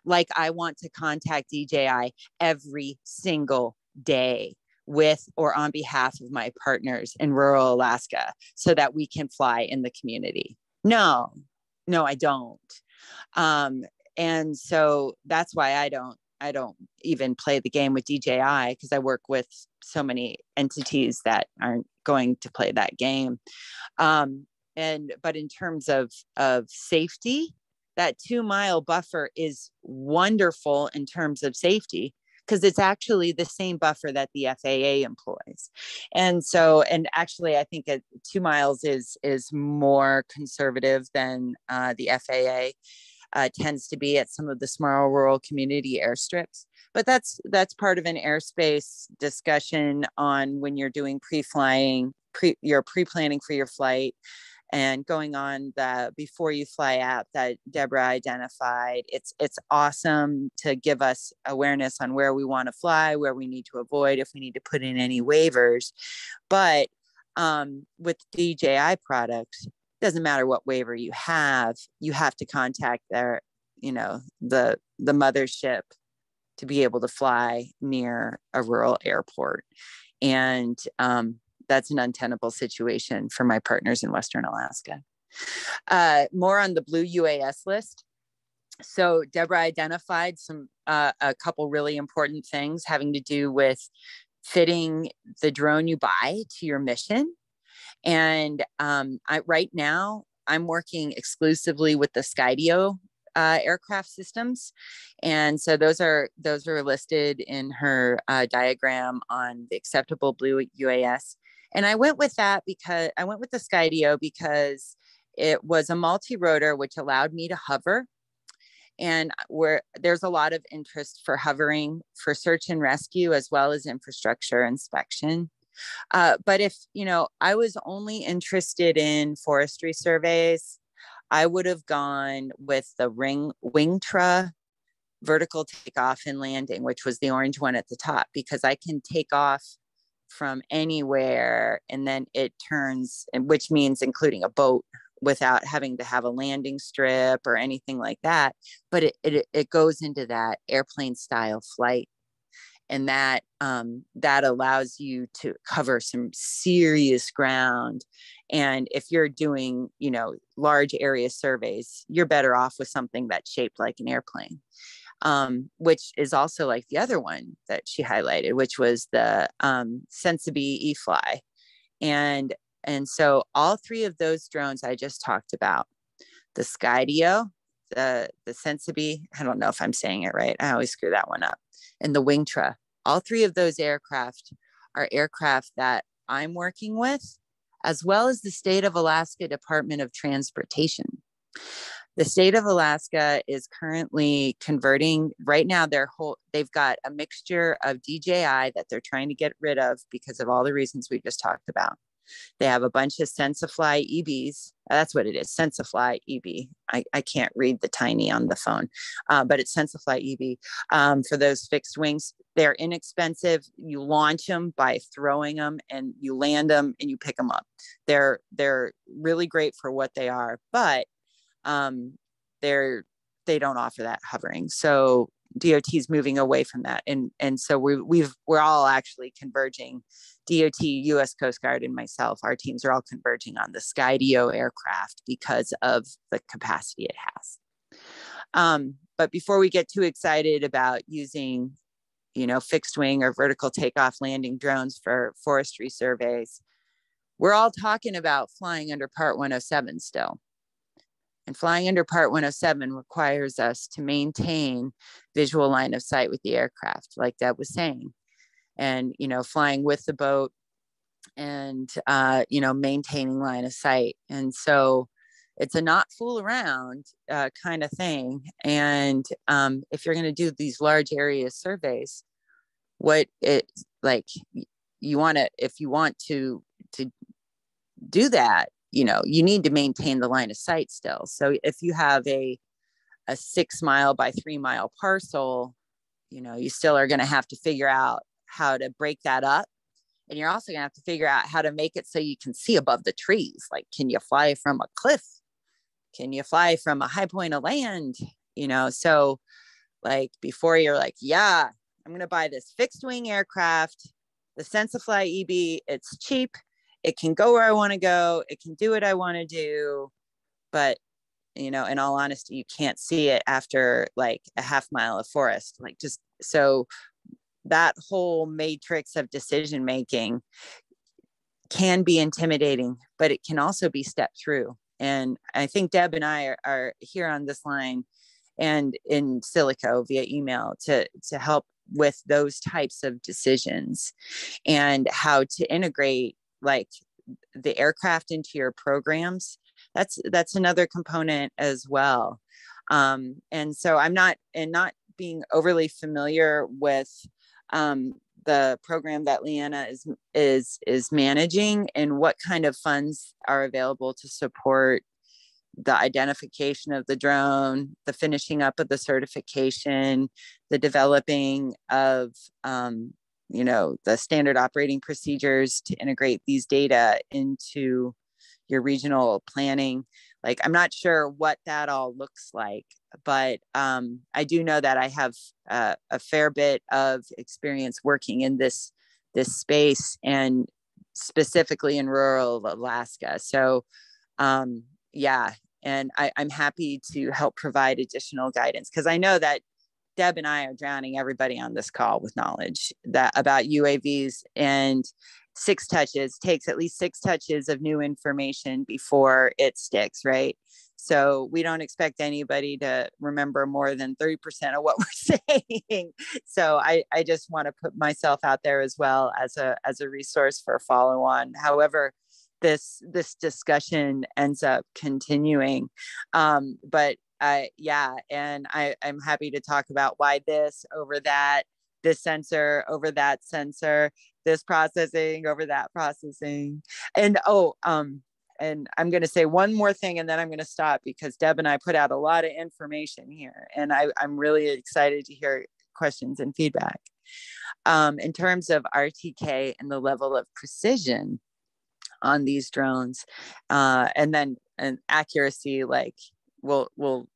Like I want to contact DJI every single day with or on behalf of my partners in rural Alaska so that we can fly in the community. No, I don't. And so that's why I don't even play the game with DJI, because I work with so many entities that aren't going to play that game. But in terms of safety, that 2 mile buffer is wonderful in terms of safety, because it's actually the same buffer that the FAA employs. And so, and actually, I think 2 miles is more conservative than the FAA tends to be at some of the small rural community airstrips. But that's part of an airspace discussion on when you're doing pre-flying, you're pre-planning for your flight, and going on the before you fly app that Debra identified. It's awesome to give us awareness on where we want to fly, where we need to avoid, if we need to put in any waivers. But with DJI products, doesn't matter what waiver you have to contact the mothership to be able to fly near a rural airport. And that's an untenable situation for my partners in Western Alaska. More on the blue UAS list. So Debra identified a couple really important things having to do with fitting the drone you buy to your mission. And right now I'm working exclusively with the Skydio aircraft systems. And so those are listed in her diagram on the acceptable blue UAS. And I went with that because I went with the Skydio because it was a multi-rotor, which allowed me to hover. And where there's a lot of interest for hovering for search and rescue, as well as infrastructure inspection. But if, I was only interested in forestry surveys, I would have gone with the Wingtra vertical takeoff and landing, which was the orange one at the top, because I can take off from anywhere and then it turns, which means including a boat, without having to have a landing strip or anything like that. But it goes into that airplane style flight. And that allows you to cover some serious ground. And if you're doing, large area surveys, you're better off with something that's shaped like an airplane, which is also like the other one that she highlighted, which was the Sensibi E-Fly. And so all three of those drones I just talked about, the Skydio, the Sensibi, I don't know if I'm saying it right, I always screw that one up, and the Wingtra, all three of those aircraft are aircraft that I'm working with, as well as the state of Alaska Department of Transportation. The state of Alaska is currently converting, right now they've got a mixture of DJI that they're trying to get rid of because of all the reasons we just talked about. They have a bunch of Sensafly EBs. That's what it is, Sensafly EB. I can't read the tiny on the phone, but it's Sensafly EB for those fixed wings. They're inexpensive. You launch them by throwing them, and you land them and you pick them up. They're really great for what they are, but they don't offer that hovering. So DOT is moving away from that, and so we're all actually converging. DOT, U.S. Coast Guard, and myself, our teams are all converging on the Skydio aircraft because of the capacity it has. But before we get too excited about using, fixed wing or vertical takeoff landing drones for forestry surveys, we're all talking about flying under Part 107 still. And flying under Part 107 requires us to maintain visual line of sight with the aircraft, like Deb was saying. And, flying with the boat and, maintaining line of sight. And so it's a not fool around kind of thing. And if you're going to do these large area surveys, if you want to do that, you need to maintain the line of sight still. So if you have a 6 mile by 3 mile parcel, you still are going to have to figure out how to break that up. And you're also gonna have to figure out how to make it so you can see above the trees. Like, can you fly from a cliff? Can you fly from a high point of land? So like before you're like, yeah, I'm gonna buy this fixed wing aircraft, the Sensafly EB, it's cheap. It can go where I wanna go. It can do what I wanna do. But, in all honesty, you can't see it after like a half mile of forest. Like, just so that whole matrix of decision making can be intimidating, but it can also be stepped through. And I think Deb and I are here on this line and in Silico via email to help with those types of decisions and how to integrate like the aircraft into your programs. That's another component as well. And so I'm not being overly familiar with the program that Leanna is managing and what kind of funds are available to support the identification of the drone, the finishing up of the certification, the developing of, the standard operating procedures to integrate these data into your regional planning. Like, I'm not sure what that all looks like, but I do know that I have a fair bit of experience working in this space, and specifically in rural Alaska. So yeah, and I'm happy to help provide additional guidance, because I know that Deb and I are drowning everybody on this call with knowledge about UAVs, and 6 touches takes at least 6 touches of new information before it sticks, right? So we don't expect anybody to remember more than 30% of what we're saying. So I just want to put myself out there as well as a resource for follow on. However, this discussion ends up continuing. But yeah, and I'm happy to talk about why this over that, this sensor over that sensor, this processing over that processing. And and I'm going to say one more thing and then I'm going to stop, because Deb and I put out a lot of information here, and I'm really excited to hear questions and feedback. In terms of RTK and the level of precision on these drones, and then an accuracy, like we'll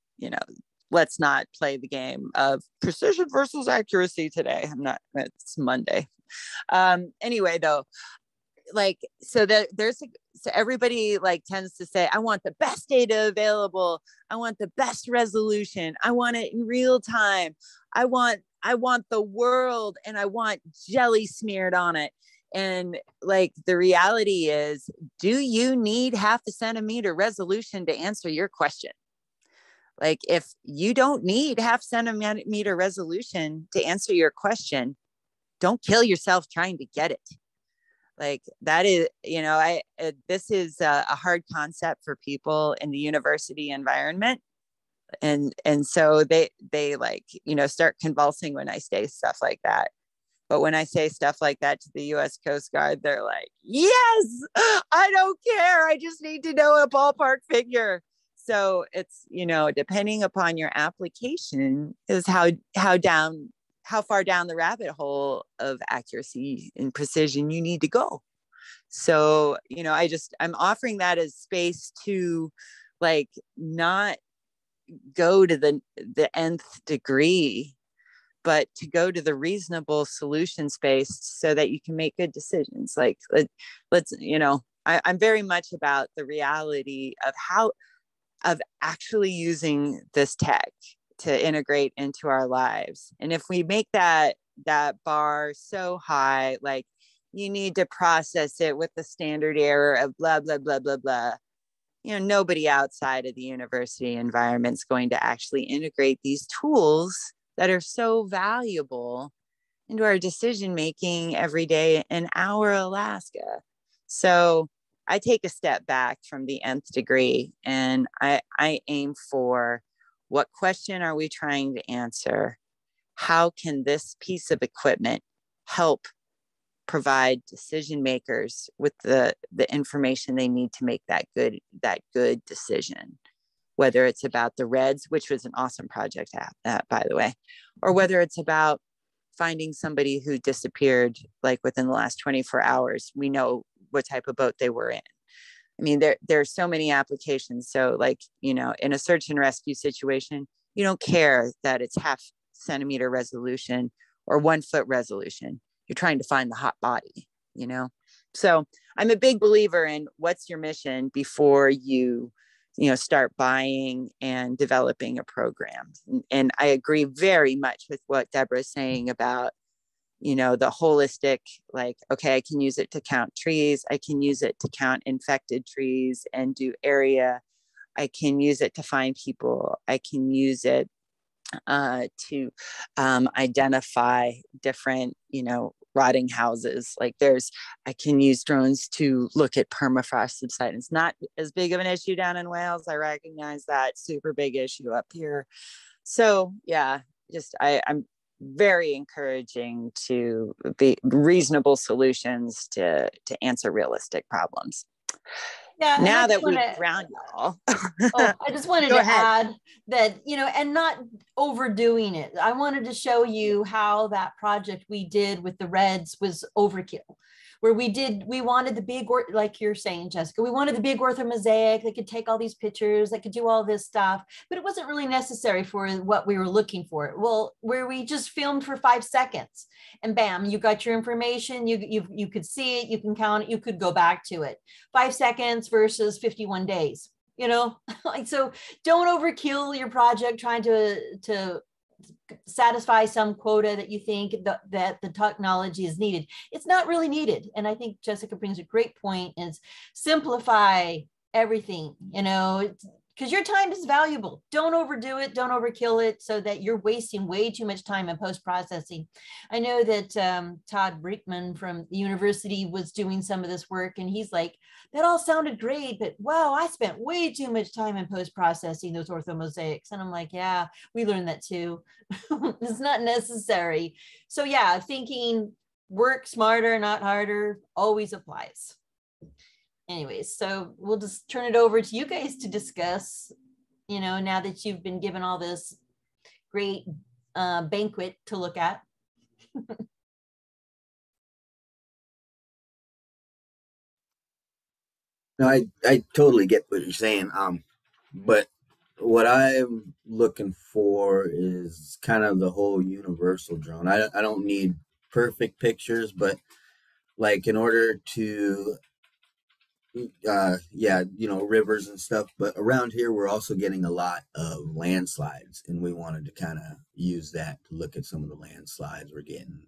let's not play the game of precision versus accuracy today. It's Monday. Anyway, though, like, so everybody like tends to say, I want the best data available. I want the best resolution. I want it in real time. I want the world, and I want jelly smeared on it. And like, the reality is, do you need 0.5 centimeter resolution to answer your question? Like, if you don't need 0.5 centimeter resolution to answer your question, don't kill yourself trying to get it. Like, that is, this is a hard concept for people in the university environment. And so they like, start convulsing when I say stuff like that. But when I say stuff like that to the U.S. Coast Guard, they're like, yes, I don't care. I just need to know a ballpark figure. So it's, depending upon your application is how far down the rabbit hole of accuracy and precision you need to go. So, I'm offering that as space to like not go to the nth degree, but to go to the reasonable solution space so that you can make good decisions. Like, I'm very much about the reality of actually using this tech to integrate into our lives. And if we make that bar so high, like, you need to process it with the standard error of blah, blah, blah, blah, blah. Nobody outside of the university environment is going to actually integrate these tools that are so valuable into our decision-making every day in our Alaska. So I take a step back from the nth degree, and I aim for, what question are we trying to answer? How can this piece of equipment help provide decision makers with the information they need to make that good decision? Whether it's about the Reds, which was an awesome project, by the way, or whether it's about finding somebody who disappeared like within the last 24 hours. We know what type of boat they were in. I mean, there are so many applications. So like, in a search and rescue situation, you don't care that it's 0.5 centimeter resolution or 1 foot resolution. You're trying to find the hot body, So I'm a big believer in, what's your mission before you start buying and developing a program. And I agree very much with what Debra is saying about, the holistic, like, okay, I can use it to count trees. I can use it to count infected trees and do area. I can use it to find people. I can use it to identify different, rotting houses. Like, I can use drones to look at permafrost subsidence. Not as big of an issue down in Wales. I recognize that. Super big issue up here. So yeah, I'm very encouraging to be reasonable solutions to answer realistic problems. Yeah. Now that we've drowned y'all. I just wanted to add that, and not overdoing it. I wanted to show you how that project we did with the Reds was overkill, where we wanted the big, like you're saying, Jessica, we wanted the big Ortho Mosaic that could take all these pictures, that could do all this stuff, but it wasn't really necessary for what we were looking for. Well, where we just filmed for 5 seconds and bam, you got your information, you could see it, you can count it, you could go back to it. 5 seconds versus 51 days, like, so don't overkill your project trying to satisfy some quota that you think that the technology is needed. It's not really needed. And I think Jessica brings a great point, is simplify everything, because your time is valuable. Don't overdo it. Don't overkill it so that you're wasting way too much time in post-processing. I know that Todd Brinkman from the university was doing some of this work, and he's like, that all sounded great, but wow, I spent way too much time in post-processing those Ortho Mosaics. And I'm like, yeah, we learned that too. It's not necessary. So yeah, thinking work smarter, not harder, always applies. Anyways, so we'll just turn it over to you guys to discuss, you know, now that you've been given all this great banquet to look at. No, I totally get what you're saying. But what I'm looking for is kind of the whole universal drone. I don't need perfect pictures, but like in order to yeah, you know, rivers and stuff, but around here we're also getting a lot of landslides, and we wanted to kind of use that to look at some of the landslides we're getting.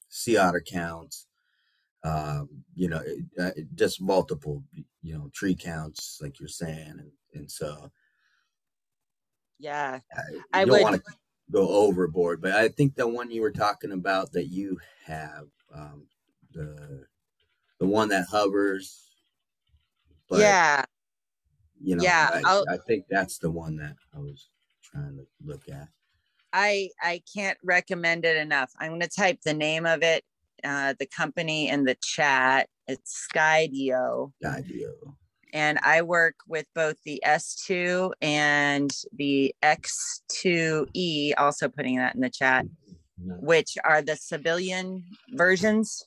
Sea otter counts, you know, just multiple, you know, tree counts like you're saying, and so Yeah, you I don't would. want to go overboard, but I think the one you were talking about that you have, the one that hovers, but Yeah, you know, yeah. I think that's the one that I was trying to look at. I can't recommend it enough. I'm going to type the name of it, the company in the chat. It's Skydio. Skydio. And I work with both the S2 and the X2E, also putting that in the chat, which are the civilian versions.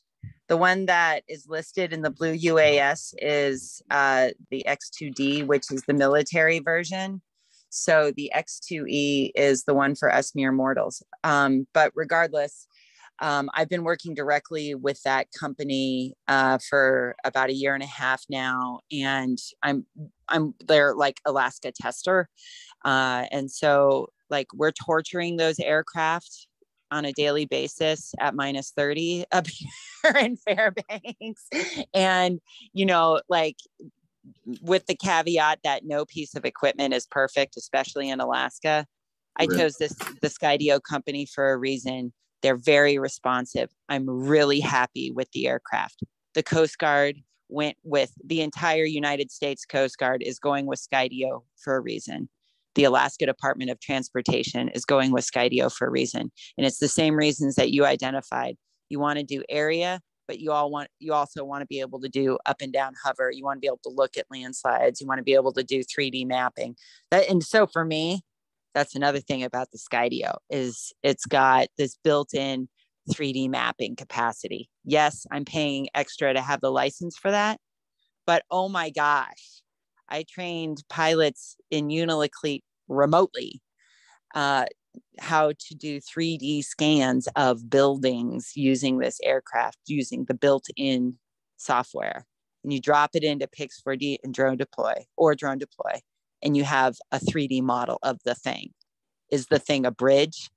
The one that is listed in the blue UAS is the X2D, which is the military version. So the X2E is the one for us mere mortals. But regardless, I've been working directly with that company for about a year and a half now, and I'm their like Alaska tester, and so like we're torturing those aircraft on a daily basis at -30 up here in Fairbanks, and you know, like with the caveat that no piece of equipment is perfect, especially in Alaska. I chose the Skydio company for a reason. They're very responsive. I'm really happy with the aircraft. The Coast Guard went with the entire United States Coast Guard is going with Skydio for a reason. The Alaska Department of Transportation is going with Skydio for a reason. And it's the same reasons that you identified. You want to do area, but you also want to be able to do up and down hover. You want to be able to look at landslides. You want to be able to do 3D mapping. And so for me, that's another thing about the Skydio is it's got this built-in 3D mapping capacity. Yes, I'm paying extra to have the license for that, but oh my gosh, I trained pilots in Unilocleat remotely how to do 3D scans of buildings using this aircraft, using the built-in software. And you drop it into Pix4D and Drone Deploy, and you have a 3D model of the thing. Is the thing a bridge?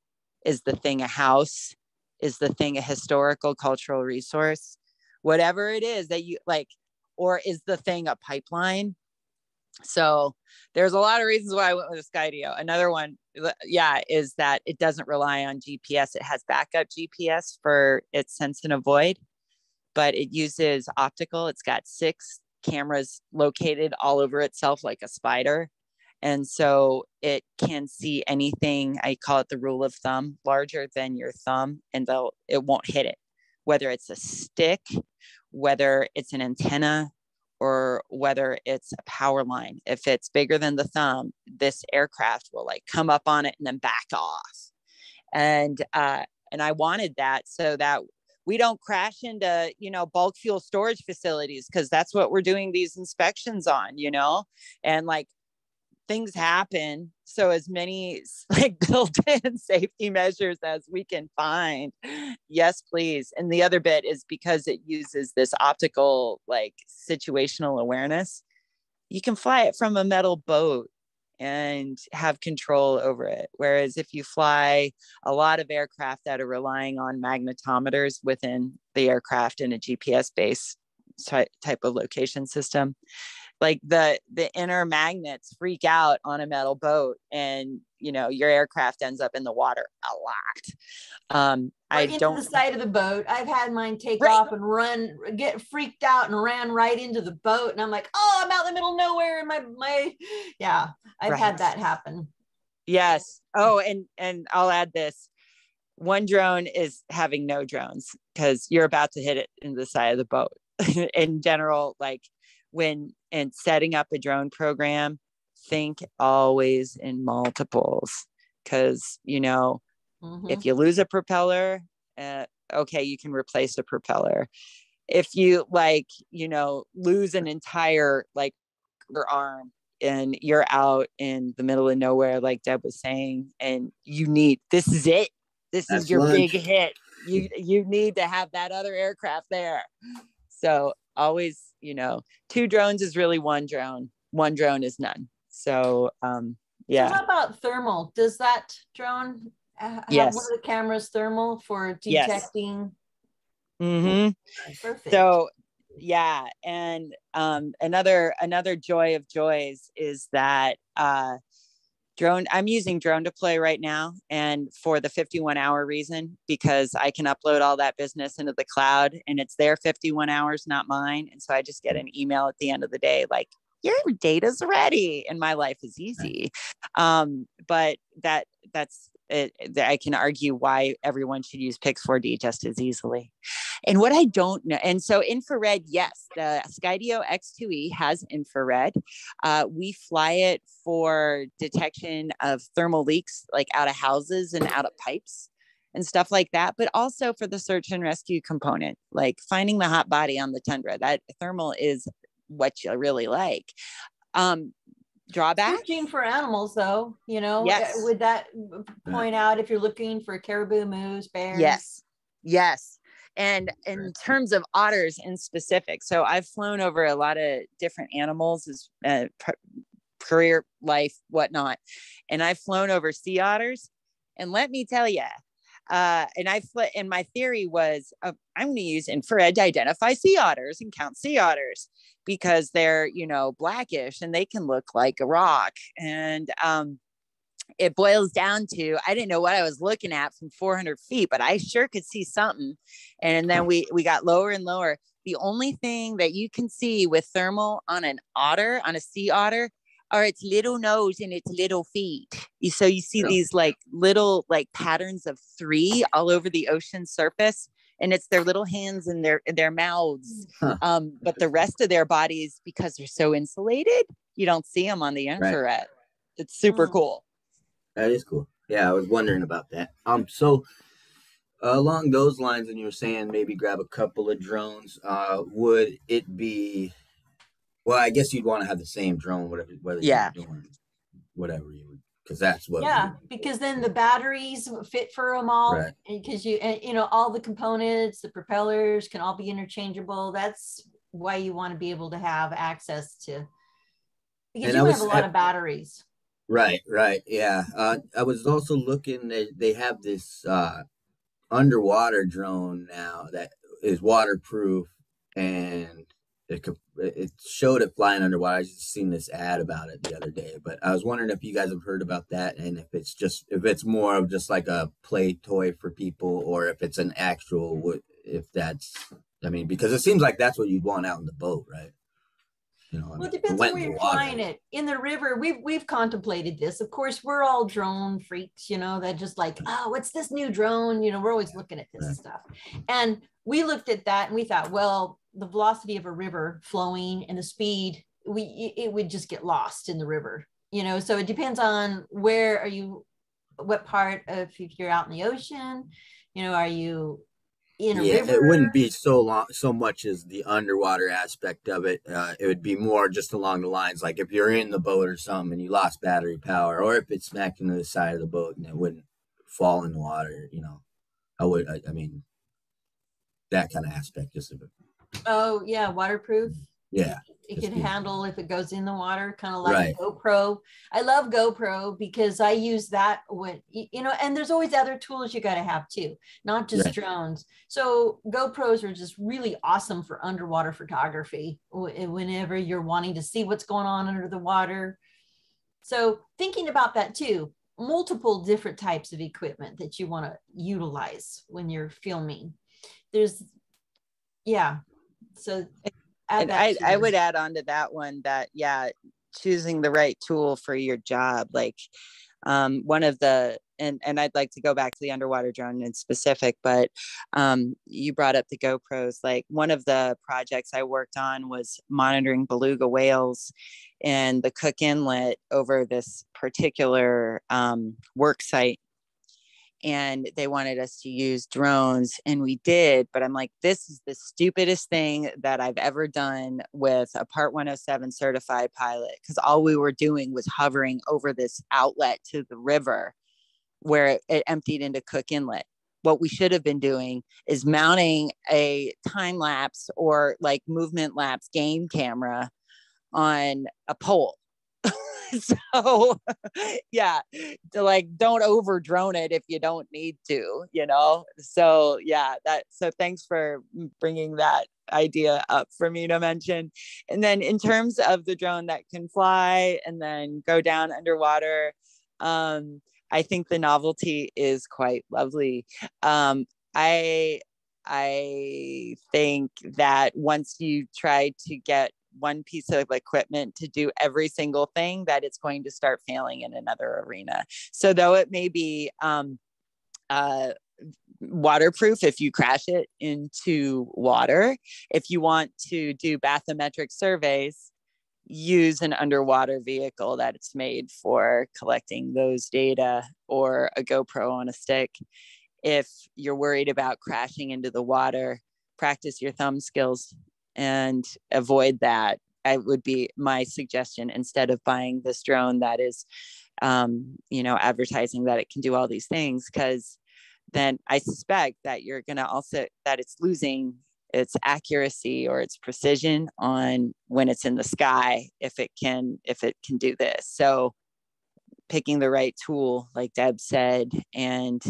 Is the thing a house? Is the thing a historical cultural resource? Whatever it is that you like, or is the thing a pipeline? So there's a lot of reasons why I went with a Skydio. Another one, yeah, is that it doesn't rely on GPS. It has backup GPS for its sense and avoid, but it uses optical. It's got 6 cameras located all over itself like a spider. And so it can see anything, I call it the rule of thumb, larger than your thumb, and it won't hit it, whether it's a stick, whether it's an antenna, or whether it's a power line. If it's bigger than the thumb, this aircraft will like come up on it and then back off. And I wanted that so that we don't crash into, you know, bulk fuel storage facilities, because that's what we're doing these inspections on, you know, and like things happen. So as many like built-in safety measures as we can find. Yes, please. And the other bit is because it uses this optical like situational awareness, you can fly it from a metal boat and have control over it. Whereas if you fly a lot of aircraft that are relying on magnetometers within the aircraft in a GPS based type of location system, like the inner magnets freak out on a metal boat, and your aircraft ends up in the water a lot. Or I into don't the side of the boat. I've had mine take Right. off and get freaked out and ran right into the boat. And I'm like, oh, I'm out in the middle of nowhere. And yeah, I've Right. had that happen. Yes. Oh, and I'll add this. One drone is having no drones, because you're about to hit it in the side of the boat. In general, like and setting up a drone program, think always in multiples, because if you lose a propeller, okay, you can replace a propeller. If you lose an entire your arm, and you're out in the middle of nowhere, like Deb was saying, and this is it. This is your big hit. You need to have that other aircraft there. So always, 2 drones is really 1 drone. 1 drone is none. So, yeah. So how about thermal? Does that drone have Yes. one of the cameras thermal for detecting? Yes. Mm-hmm. Perfect. So, yeah. And another joy of joys is that I'm using Drone Deploy right now, and for the 51-hour reason, because I can upload all that business into the cloud, and it's their 51 hours, not mine. And so I just get an email at the end of the day, like, your data's ready, and my life is easy. But that's it. I can argue why everyone should use Pix4D just as easily. And what I don't know, and so infrared, yes, the Skydio X2E has infrared. We fly it for detection of thermal leaks, like out of houses and out of pipes and stuff like that, but also for the search and rescue component, like finding the hot body on the tundra. That thermal is what you really like. Drawbacks? Searching for animals, though, Yes. would that point out if you're looking for caribou, moose, bears? Yes. And in terms of otters in specific, so I've flown over a lot of different animals as career life, whatnot. And I've flown over sea otters. And let me tell you, and my theory was, I'm going to use infrared to identify sea otters and count sea otters, because they're, blackish and they can look like a rock. And it boils down to, I didn't know what I was looking at from 400 feet, but I sure could see something. And then we got lower and lower. The only thing that you can see with thermal on an otter, on a sea otter, are its little nose and its little feet. So you see these little patterns of 3 all over the ocean surface, and it's their little hands and their mouths. But the rest of their bodies, because they're so insulated, you don't see them on the infrared. Right. It's super cool. That is cool. Yeah, I was wondering about that. So along those lines, and you were saying maybe grab a couple of drones, would it be? Well, I guess you'd want to have the same drone, whether you're doing whatever you would, because that's what. Yeah, because then the batteries fit for them all, right? Because all the components, the propellers can all be interchangeable. That's why you want to be able to have access to, because you have a lot of batteries. Right. Yeah. I was also looking, they have this underwater drone now that is waterproof, and it showed it flying underwater. I just seen this ad about it the other day, but I was wondering if you guys have heard about that, and if it's more of just like a play toy for people, or if it's an actual, because it seems like that's what you'd want out in the boat, right? Well, it depends on where you're flying it. In the river, we've contemplated this. Of course, we're all drone freaks, that just like, oh, what's this new drone? We're always looking at this stuff. And we looked at that and we thought, well, the velocity of a river flowing and the speed, it would just get lost in the river, so it depends on what part of, if you're out in the ocean, are you in a river? It wouldn't be so much as the underwater aspect of it. It would be more just along the lines, like if you're in the boat or something and you lost battery power, or if it smacked into the side of the boat and it wouldn't fall in the water, I mean, that kind of aspect, just a bit. Oh yeah, waterproof. Yeah. It can handle if it goes in the water, kind of like Right. GoPro. I love GoPro because I use that when, and there's always other tools you got to have too, not just drones. So GoPros are just really awesome for underwater photography whenever you're wanting to see what's going on under the water. So thinking about that too, multiple different types of equipment that you want to utilize when you're filming. So and I would add on to that one that, choosing the right tool for your job. Like one of the, and I'd like to go back to the underwater drone in specific, but you brought up the GoPros. Like one of the projects I worked on was monitoring beluga whales in the Cook Inlet over this particular work site. And they wanted us to use drones, and we did, but I'm like, this is the stupidest thing that I've ever done with a Part 107 certified pilot, because all we were doing was hovering over this outlet to the river where it emptied into Cook Inlet. What we should have been doing is mounting a time lapse or like movement lapse game camera on a pole. So don't over drone it if you don't need to, so so thanks for bringing that idea up for me to mention. And then in terms of the drone that can fly and then go down underwater, I think the novelty is quite lovely. I think that once you try to get one piece of equipment to do every single thing, that it's going to start failing in another arena. So though it may be waterproof if you crash it into water, if you want to do bathymetric surveys, use an underwater vehicle that it's made for collecting those data, or a GoPro on a stick. If you're worried about crashing into the water, practice your thumb skills and avoid that. I would be my suggestion, instead of buying this drone that is, advertising that it can do all these things, because then I suspect that you're going to that it's losing its accuracy or its precision on when it's in the sky, if it can do this. So picking the right tool, like Deb said. And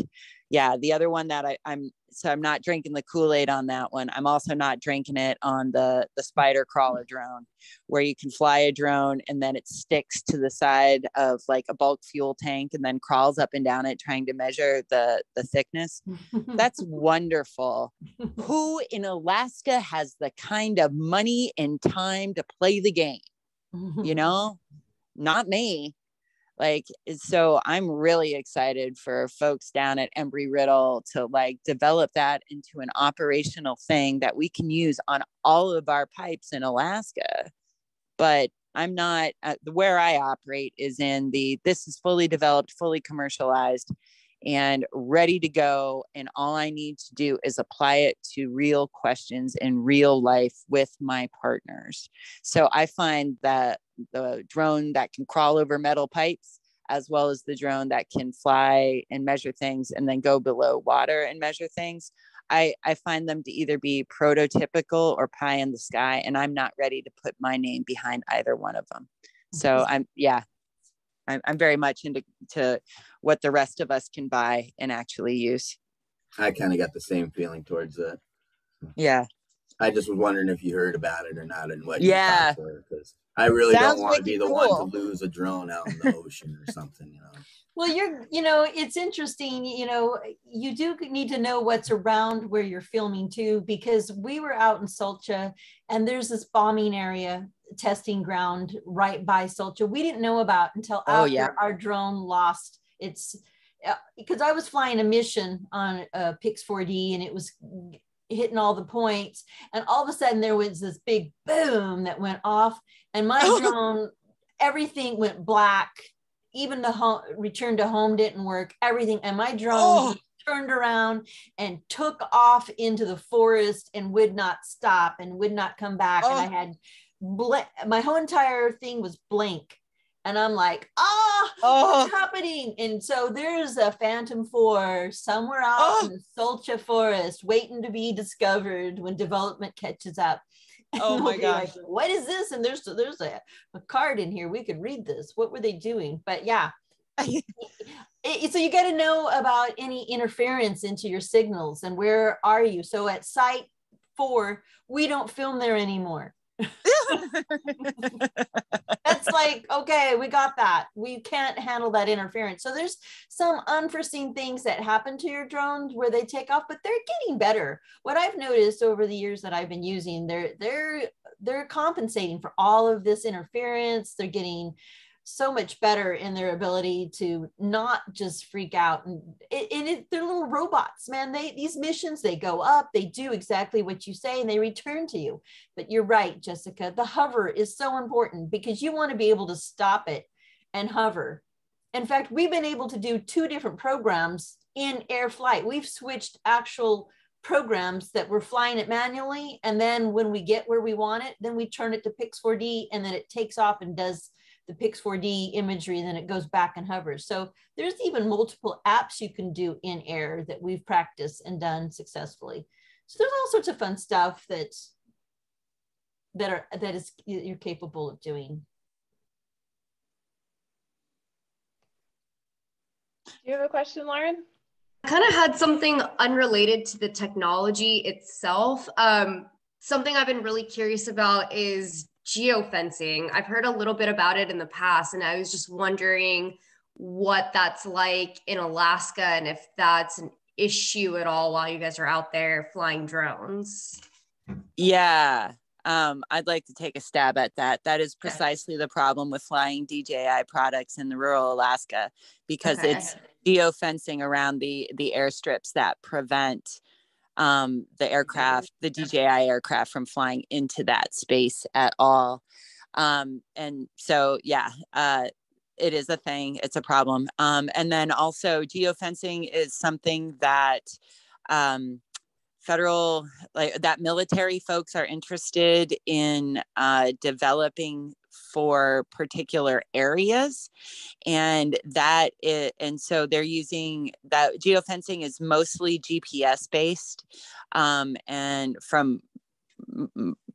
the other one that I'm not drinking the Kool-Aid on that one. I'm also not drinking it on the spider crawler drone, where you can fly a drone and then it sticks to the side of like a bulk fuel tank and then crawls up and down it trying to measure the thickness. That's wonderful. Who in Alaska has the kind of money and time to play the game? Not me. So I'm really excited for folks down at Embry-Riddle to develop that into an operational thing that we can use on all of our pipes in Alaska. But I'm not, where I operate is in this is fully developed, fully commercialized and ready to go. And all I need to do is apply it to real questions in real life with my partners. So I find that the drone that can crawl over metal pipes, as well as the drone that can fly and measure things and then go below water and measure things, I find them to either be prototypical or pie in the sky, and I'm not ready to put my name behind either one of them. So I'm very much into what the rest of us can buy and actually use. I kind of got the same feeling towards that. Yeah. I just was wondering if you heard about it or not, and what your thoughts were, because I really don't want to be the one to lose a drone out in the ocean or something, Well, it's interesting, you do need to know what's around where you're filming too, because we were out in Sulcha and there's this bombing area, testing ground right by Sulcha. We didn't know about until after our drone lost its, because I was flying a mission on a Pix 4D and it was hitting all the points, and all of a sudden there was this big boom that went off, and my drone, everything went black. Even the home, return to home didn't work, everything. And my drone turned around and took off into the forest and would not stop and would not come back. And I had my whole entire thing was blank. And I'm like, what's happening? And so there's a Phantom 4 somewhere out in the Sulcha forest waiting to be discovered when development catches up. Oh my gosh. gosh. Like, what is this? And there's a card in here. We could read this. What were they doing? But yeah. So you got to know about any interference into your signals and where are you. So at site 4, we don't film there anymore. That's like, okay, we got that. We can't handle that interference. So there's some unforeseen things that happen to your drones where they take off, but they're getting better. What I've noticed over the years that I've been using, they're compensating for all of this interference. They're getting so much better in their ability to not just freak out. And they're little robots, man. These missions, they go up, they do exactly what you say, and they return to you. But you're right, Jessica, the hover is so important because you want to be able to stop it and hover. In fact, we've been able to do 2 different programs in air flight. We've switched actual programs that we're flying it manually. And then when we get where we want it, then we turn it to Pix4D, and then it takes off and does the Pix4D imagery, and then it goes back and hovers. So there's even multiple apps you can do in air that we've practiced and done successfully. So there's all sorts of fun stuff that is you're capable of doing. Do you have a question, Lauren? I kind of had something unrelated to the technology itself. Something I've been really curious about is geofencing. I've heard a little bit about it in the past, and I was just wondering what that's like in Alaska and if that's an issue at all while you guys are out there flying drones. Yeah. I'd like to take a stab at that. That is precisely the problem with flying DJI products in the rural Alaska, because it's geofencing around the airstrips that prevent the aircraft, the DJI aircraft, from flying into that space at all. And so, yeah, it is a thing. It's a problem. And then also geofencing is something that federal, like that military folks are interested in developing for particular areas. And so they're using that. Geofencing is mostly GPS based. And from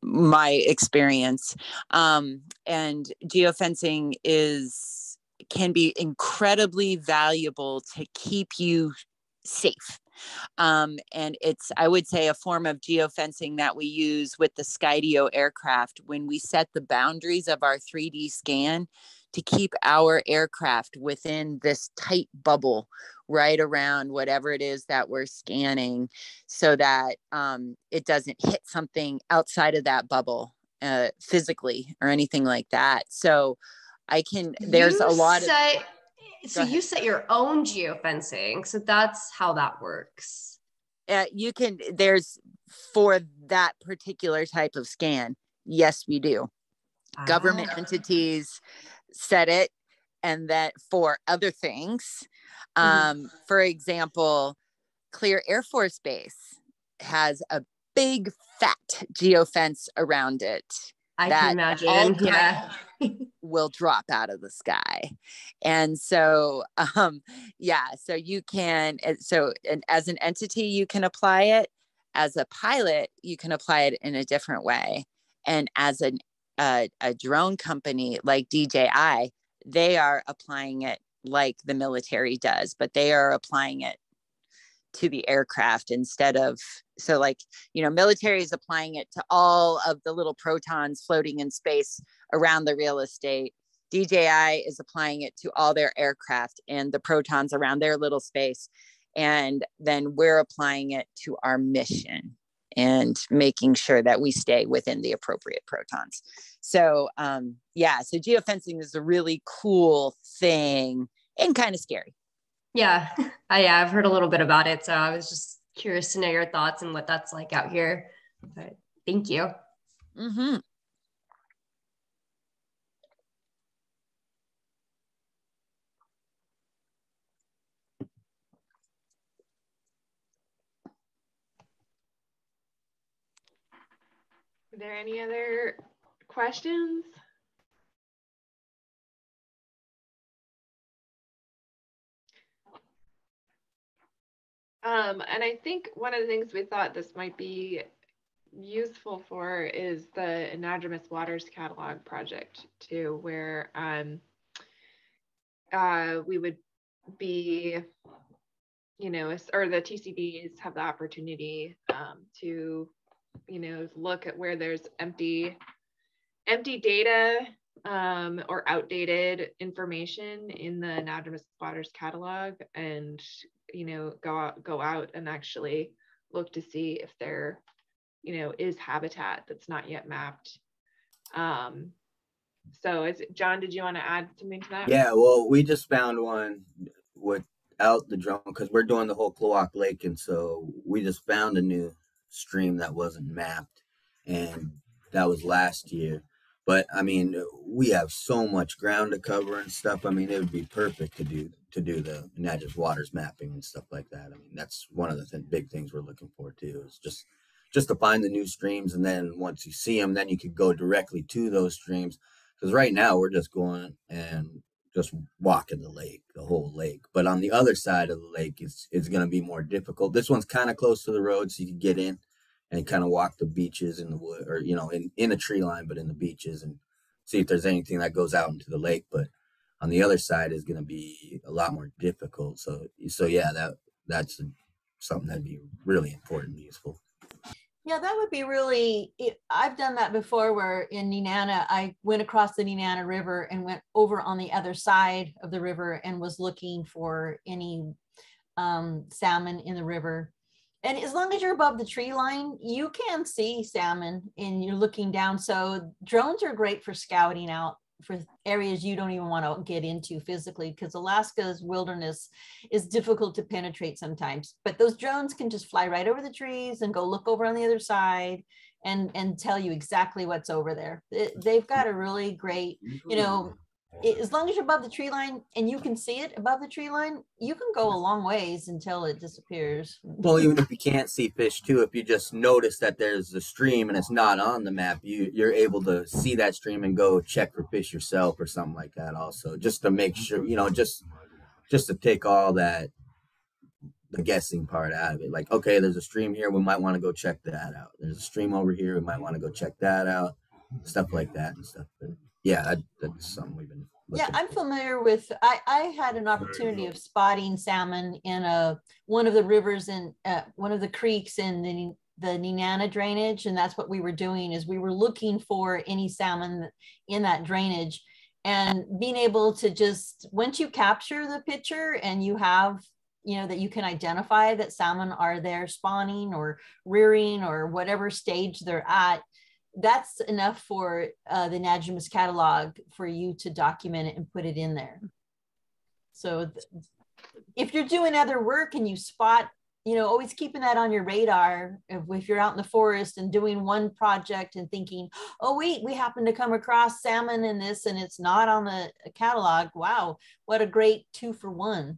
my experience, and geofencing can be incredibly valuable to keep you safe. And it's, I would say, a form of geofencing that we use with the Skydio aircraft when we set the boundaries of our 3D scan to keep our aircraft within this tight bubble right around whatever it is that we're scanning, so that it doesn't hit something outside of that bubble physically or anything like that. So there's a lot of... So you set your own geofencing. So that's how that works. There's, for that particular type of scan, yes, we do. Government entities set it, and that for other things, for example, Clear Air Force Base has a big fat geofence around it. I can imagine, yeah. Will drop out of the sky. And so, so you can, and as an entity, you can apply it. As a pilot, you can apply it in a different way. And as a drone company like DJI, they are applying it like the military does, but they are applying it to the aircraft instead of, so like, military is applying it to all of the little protons floating in space around the real estate. DJI is applying it to all their aircraft and the protons around their little space. And then we're applying it to our mission and making sure that we stay within the appropriate protons. So, so geofencing is a really cool thing and kind of scary. Yeah, I've heard a little bit about it. So I was just curious to know your thoughts and what that's like out here. But thank you. Mm-hmm. Are there any other questions? And I think one of the things we thought this might be useful for is the Anadromous Waters Catalog project too, where we would be, you know, or the TCDs have the opportunity to, you know, look at where there's empty data or outdated information in the Anadromous Waters catalog, and, you know, go out and actually look to see if there, you know, is habitat that's not yet mapped. So John, did you want to add something to that? Yeah, well, we just found one without the drone because we're doing the whole Cloac Lake, and so we just found a new stream that wasn't mapped, and that was last year. But I mean, we have so much ground to cover and stuff. I mean, it would be perfect to do the Natchez Waters mapping and stuff like that. I mean, that's one of the big things we're looking for too, is just to find the new streams, and then once you see them, then you could go directly to those streams. Because right now we're just going and just walking the lake, the whole lake. But on the other side of the lake, it's going to be more difficult. This one's kind of close to the road, so you can get in and kind of walk the beaches in the wood, or, you know, in a tree line, but in the beaches, and see if there's anything that goes out into the lake. But on the other side is going to be a lot more difficult. So yeah, that's something that'd be really important and useful. Yeah, that would be really, I've done that before, where in Nenana, I went across the Nenana River and went over on the other side of the river and was looking for any salmon in the river. And as long as you're above the tree line, you can see salmon and you're looking down. So drones are great for scouting out for areas you don't even want to get into physically, because Alaska's wilderness is difficult to penetrate sometimes. But those drones can just fly right over the trees and go look over on the other side and tell you exactly what's over there. They've got a really great, you know, as long as you're above the tree line and you can see it above the tree line, you can go a long ways until it disappears. Well, even if you can't see fish too, if you just notice that there's a stream and it's not on the map, you're able to see that stream and go check for fish yourself or something like that also, just to make sure, you know, just to take all that, the guessing part out of it. Like, okay, there's a stream here, we might want to go check that out. There's a stream over here, we might want to go check that out, stuff like that and stuff. But yeah, that's something we've been looking I'm familiar with, I had an opportunity of spotting salmon in one of the rivers in one of the creeks in the Nenana drainage. And that's what we were doing, is we were looking for any salmon in that drainage, and being able to just, once you capture the picture and you have, you know, that you can identify that salmon are there spawning or rearing or whatever stage they're at, that's enough for the Anadromous catalog for you to document it and put it in there. So if you're doing other work and you spot, you know, always keeping that on your radar. If you're out in the forest and doing one project and thinking, oh wait, we happen to come across salmon in this and it's not on the catalog. Wow, what a great 2-for-1.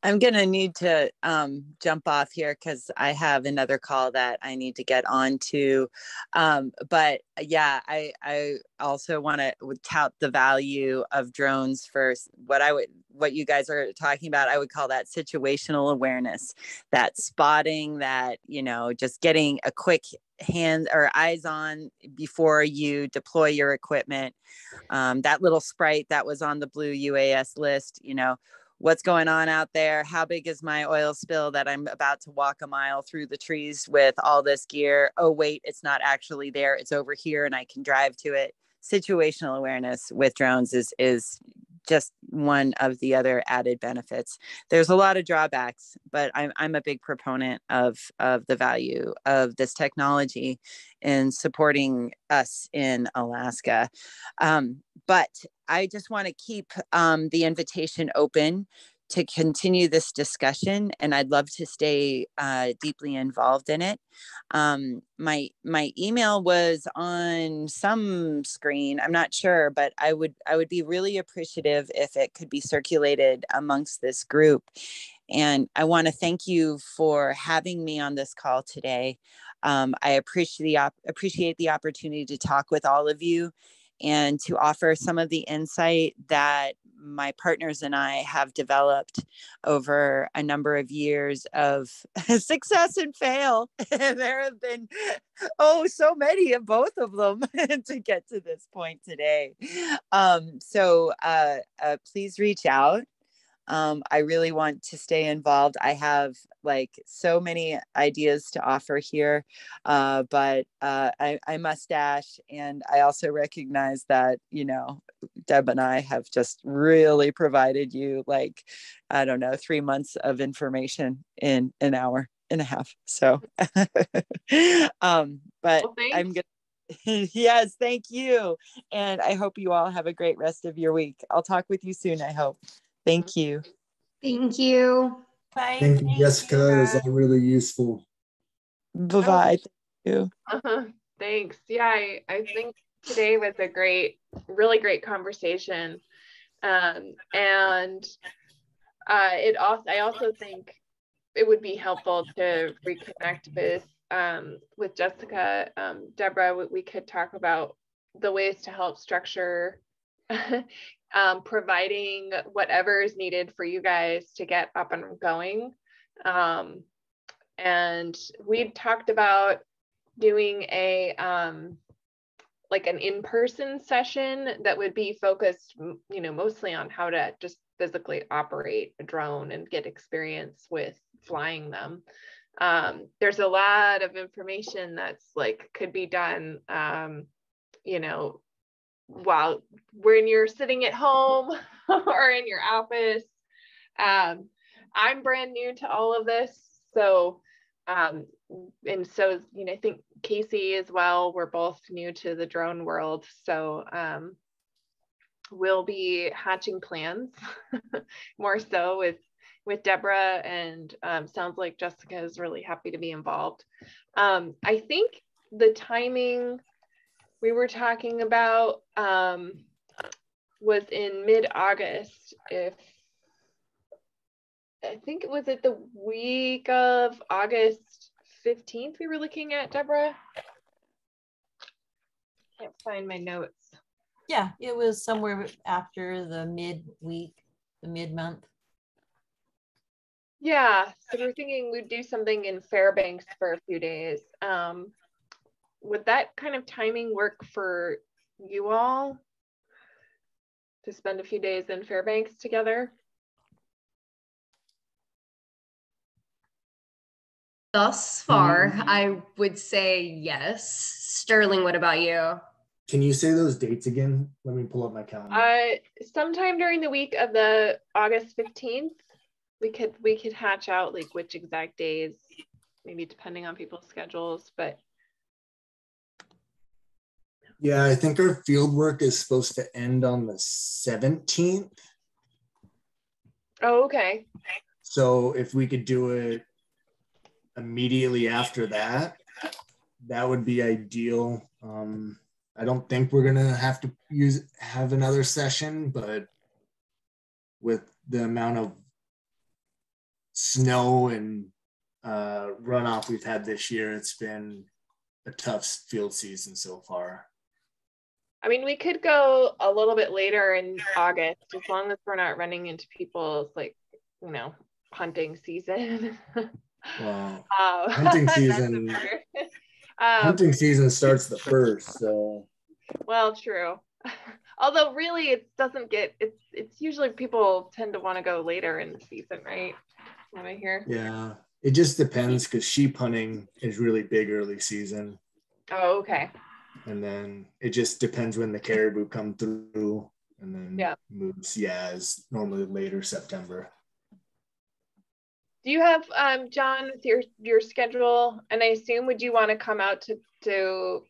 I'm going to need to jump off here because I have another call that I need to get on to. But yeah, I also want to tout the value of drones for what you guys are talking about. I would call that situational awareness, that spotting, that, you know, just getting a quick hand or eyes on before you deploy your equipment. That little sprite that was on the blue UAS list, you know, what's going on out there? How big is my oil spill that I'm about to walk a mile through the trees with all this gear? Oh, wait, it's not actually there. It's over here and I can drive to it. Situational awareness with drones is just one of the other added benefits. There's a lot of drawbacks, but I'm a big proponent of the value of this technology in supporting us in Alaska. But I just want to keep the invitation open to continue this discussion, and I'd love to stay deeply involved in it. My email was on some screen, I'm not sure, but I would be really appreciative if it could be circulated amongst this group. And I want to thank you for having me on this call today. I appreciate the opportunity to talk with all of you and to offer some of the insight that my partners and I have developed over a number of years of success and fail. And there have been, so many of both of them to get to this point today. So please reach out. I really want to stay involved. I have like so many ideas to offer here, but I must dash. And I also recognize that, Deb and I have just really provided you 3 months of information in an hour and a half. So, but Well, I'm going to, yes, thank you. And I hope you all have a great rest of your week. I'll talk with you soon, I hope. Thank you. Thank you. Bye. Thank you, Jessica. It was all really useful. Bye-bye. Thank you. Thanks. Yeah, I think today was a really great conversation. And I also think it would be helpful to reconnect with Jessica. Debra, we could talk about the ways to help structure providing whatever is needed for you guys to get up and going. And we talked about doing an in-person session that would be focused, mostly on how to just physically operate a drone and get experience with flying them. There's a lot of information that's could be done, while when you're sitting at home or in your office. I'm brand new to all of this. So, I think Casey as well, we're both new to the drone world. So we'll be hatching plans more so with Debra, and sounds like Jessica is really happy to be involved. I think the timing we were talking about was in mid-August. I think it was at the week of August 15th we were looking at, Debra. Can't find my notes. Yeah, it was somewhere after the mid-week, the mid-month. Yeah, so we're thinking we'd do something in Fairbanks for a few days. Would that kind of timing work for you all to spend a few days in Fairbanks together? Thus far, I would say yes. Sterling, what about you? Can you say those dates again? Let me pull up my calendar. Sometime during the week of the August 15th, we could hatch out which exact days, maybe depending on people's schedules, but Yeah, I think our field work is supposed to end on the 17th. oh, okay. So if we could do it immediately after that, that would be ideal. I don't think we're gonna have to have another session, but with the amount of snow and runoff we've had this year, it's been a tough field season so far. I mean, we could go a little bit later in August, as long as we're not running into people's hunting season. Well, hunting season. Hunting season starts the 1st, so. Well, true. Although really, it doesn't get. It's usually people tend to want to go later in the season, right? What I hear. Yeah, it just depends because sheep hunting is really big early season. Oh, okay. And then it just depends when the caribou come through, and then moves. Yeah, is normally later September. Do you have John, with your schedule? And I assume, would you want to come out to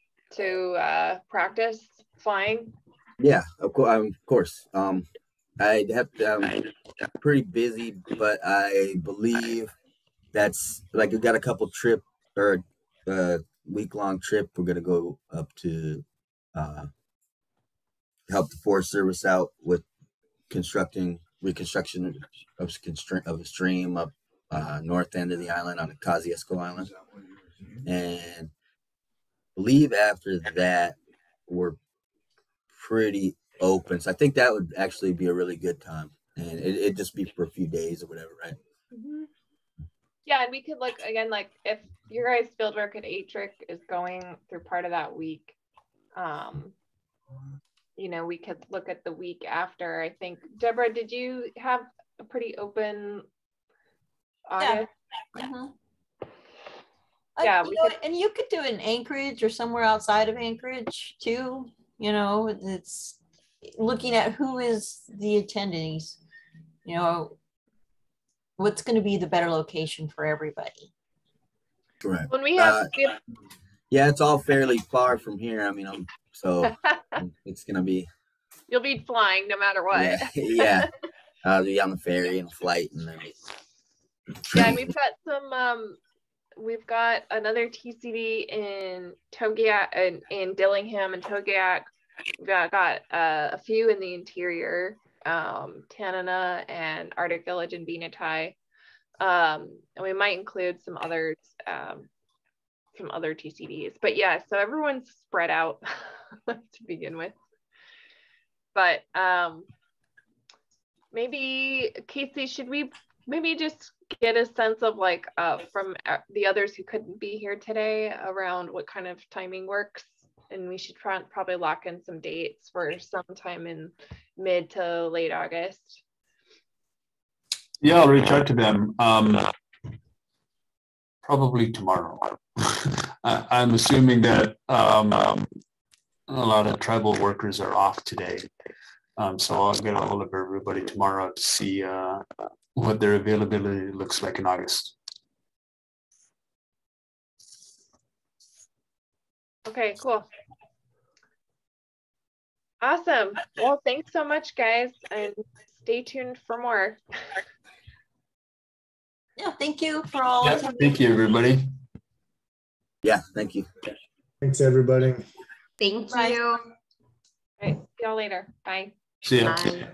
practice flying? Yeah, of course. I have to. I'm pretty busy, but I believe that's we got a couple trip or week-long trip. We're gonna go up to help the Forest Service out with reconstruction of a stream up north end of the island on the Kosciuszko Island, and I believe after that we're pretty open. So I think that would actually be a really good time, and it'd just be for a few days or whatever, right? Mm-hmm. Yeah, and we could look again, like if your guys' fieldwork at Atric is going through part of that week, you know, we could look at the week after. I think, Deborah, did you have a pretty open August? Yeah. Mm-hmm. Yeah, and you could do it in Anchorage or somewhere outside of Anchorage too. You know, it's looking at who is the attendees, you know, what's going to be the better location for everybody. Correct. When we have, yeah, it's all fairly far from here. I mean, so it's going to be. You'll be flying no matter what. Yeah. I'll be on the ferry and flight and then. Yeah, and we've got another TCD in Togiak and in Dillingham and Togiak. We've got a few in the interior, Tanana and Arctic Village and Beanatai. And we might include some others, some other TCDs. But yeah, so everyone's spread out to begin with. But maybe, Casey, should we maybe just get a sense of like from the others who couldn't be here today around what kind of timing works? And we should probably lock in some dates for sometime in mid to late August. Yeah, I'll reach out to them probably tomorrow. I'm assuming that a lot of tribal workers are off today. So I'll get a hold of everybody tomorrow to see what their availability looks like in August. Okay, cool. Awesome. Well, thanks so much, guys, and stay tuned for more. Yeah, thank you for all. Yeah, thank you, everybody. Yeah, thank you. Thanks, everybody. Thank Bye. you. All right, see y'all later. Bye. See ya. Bye.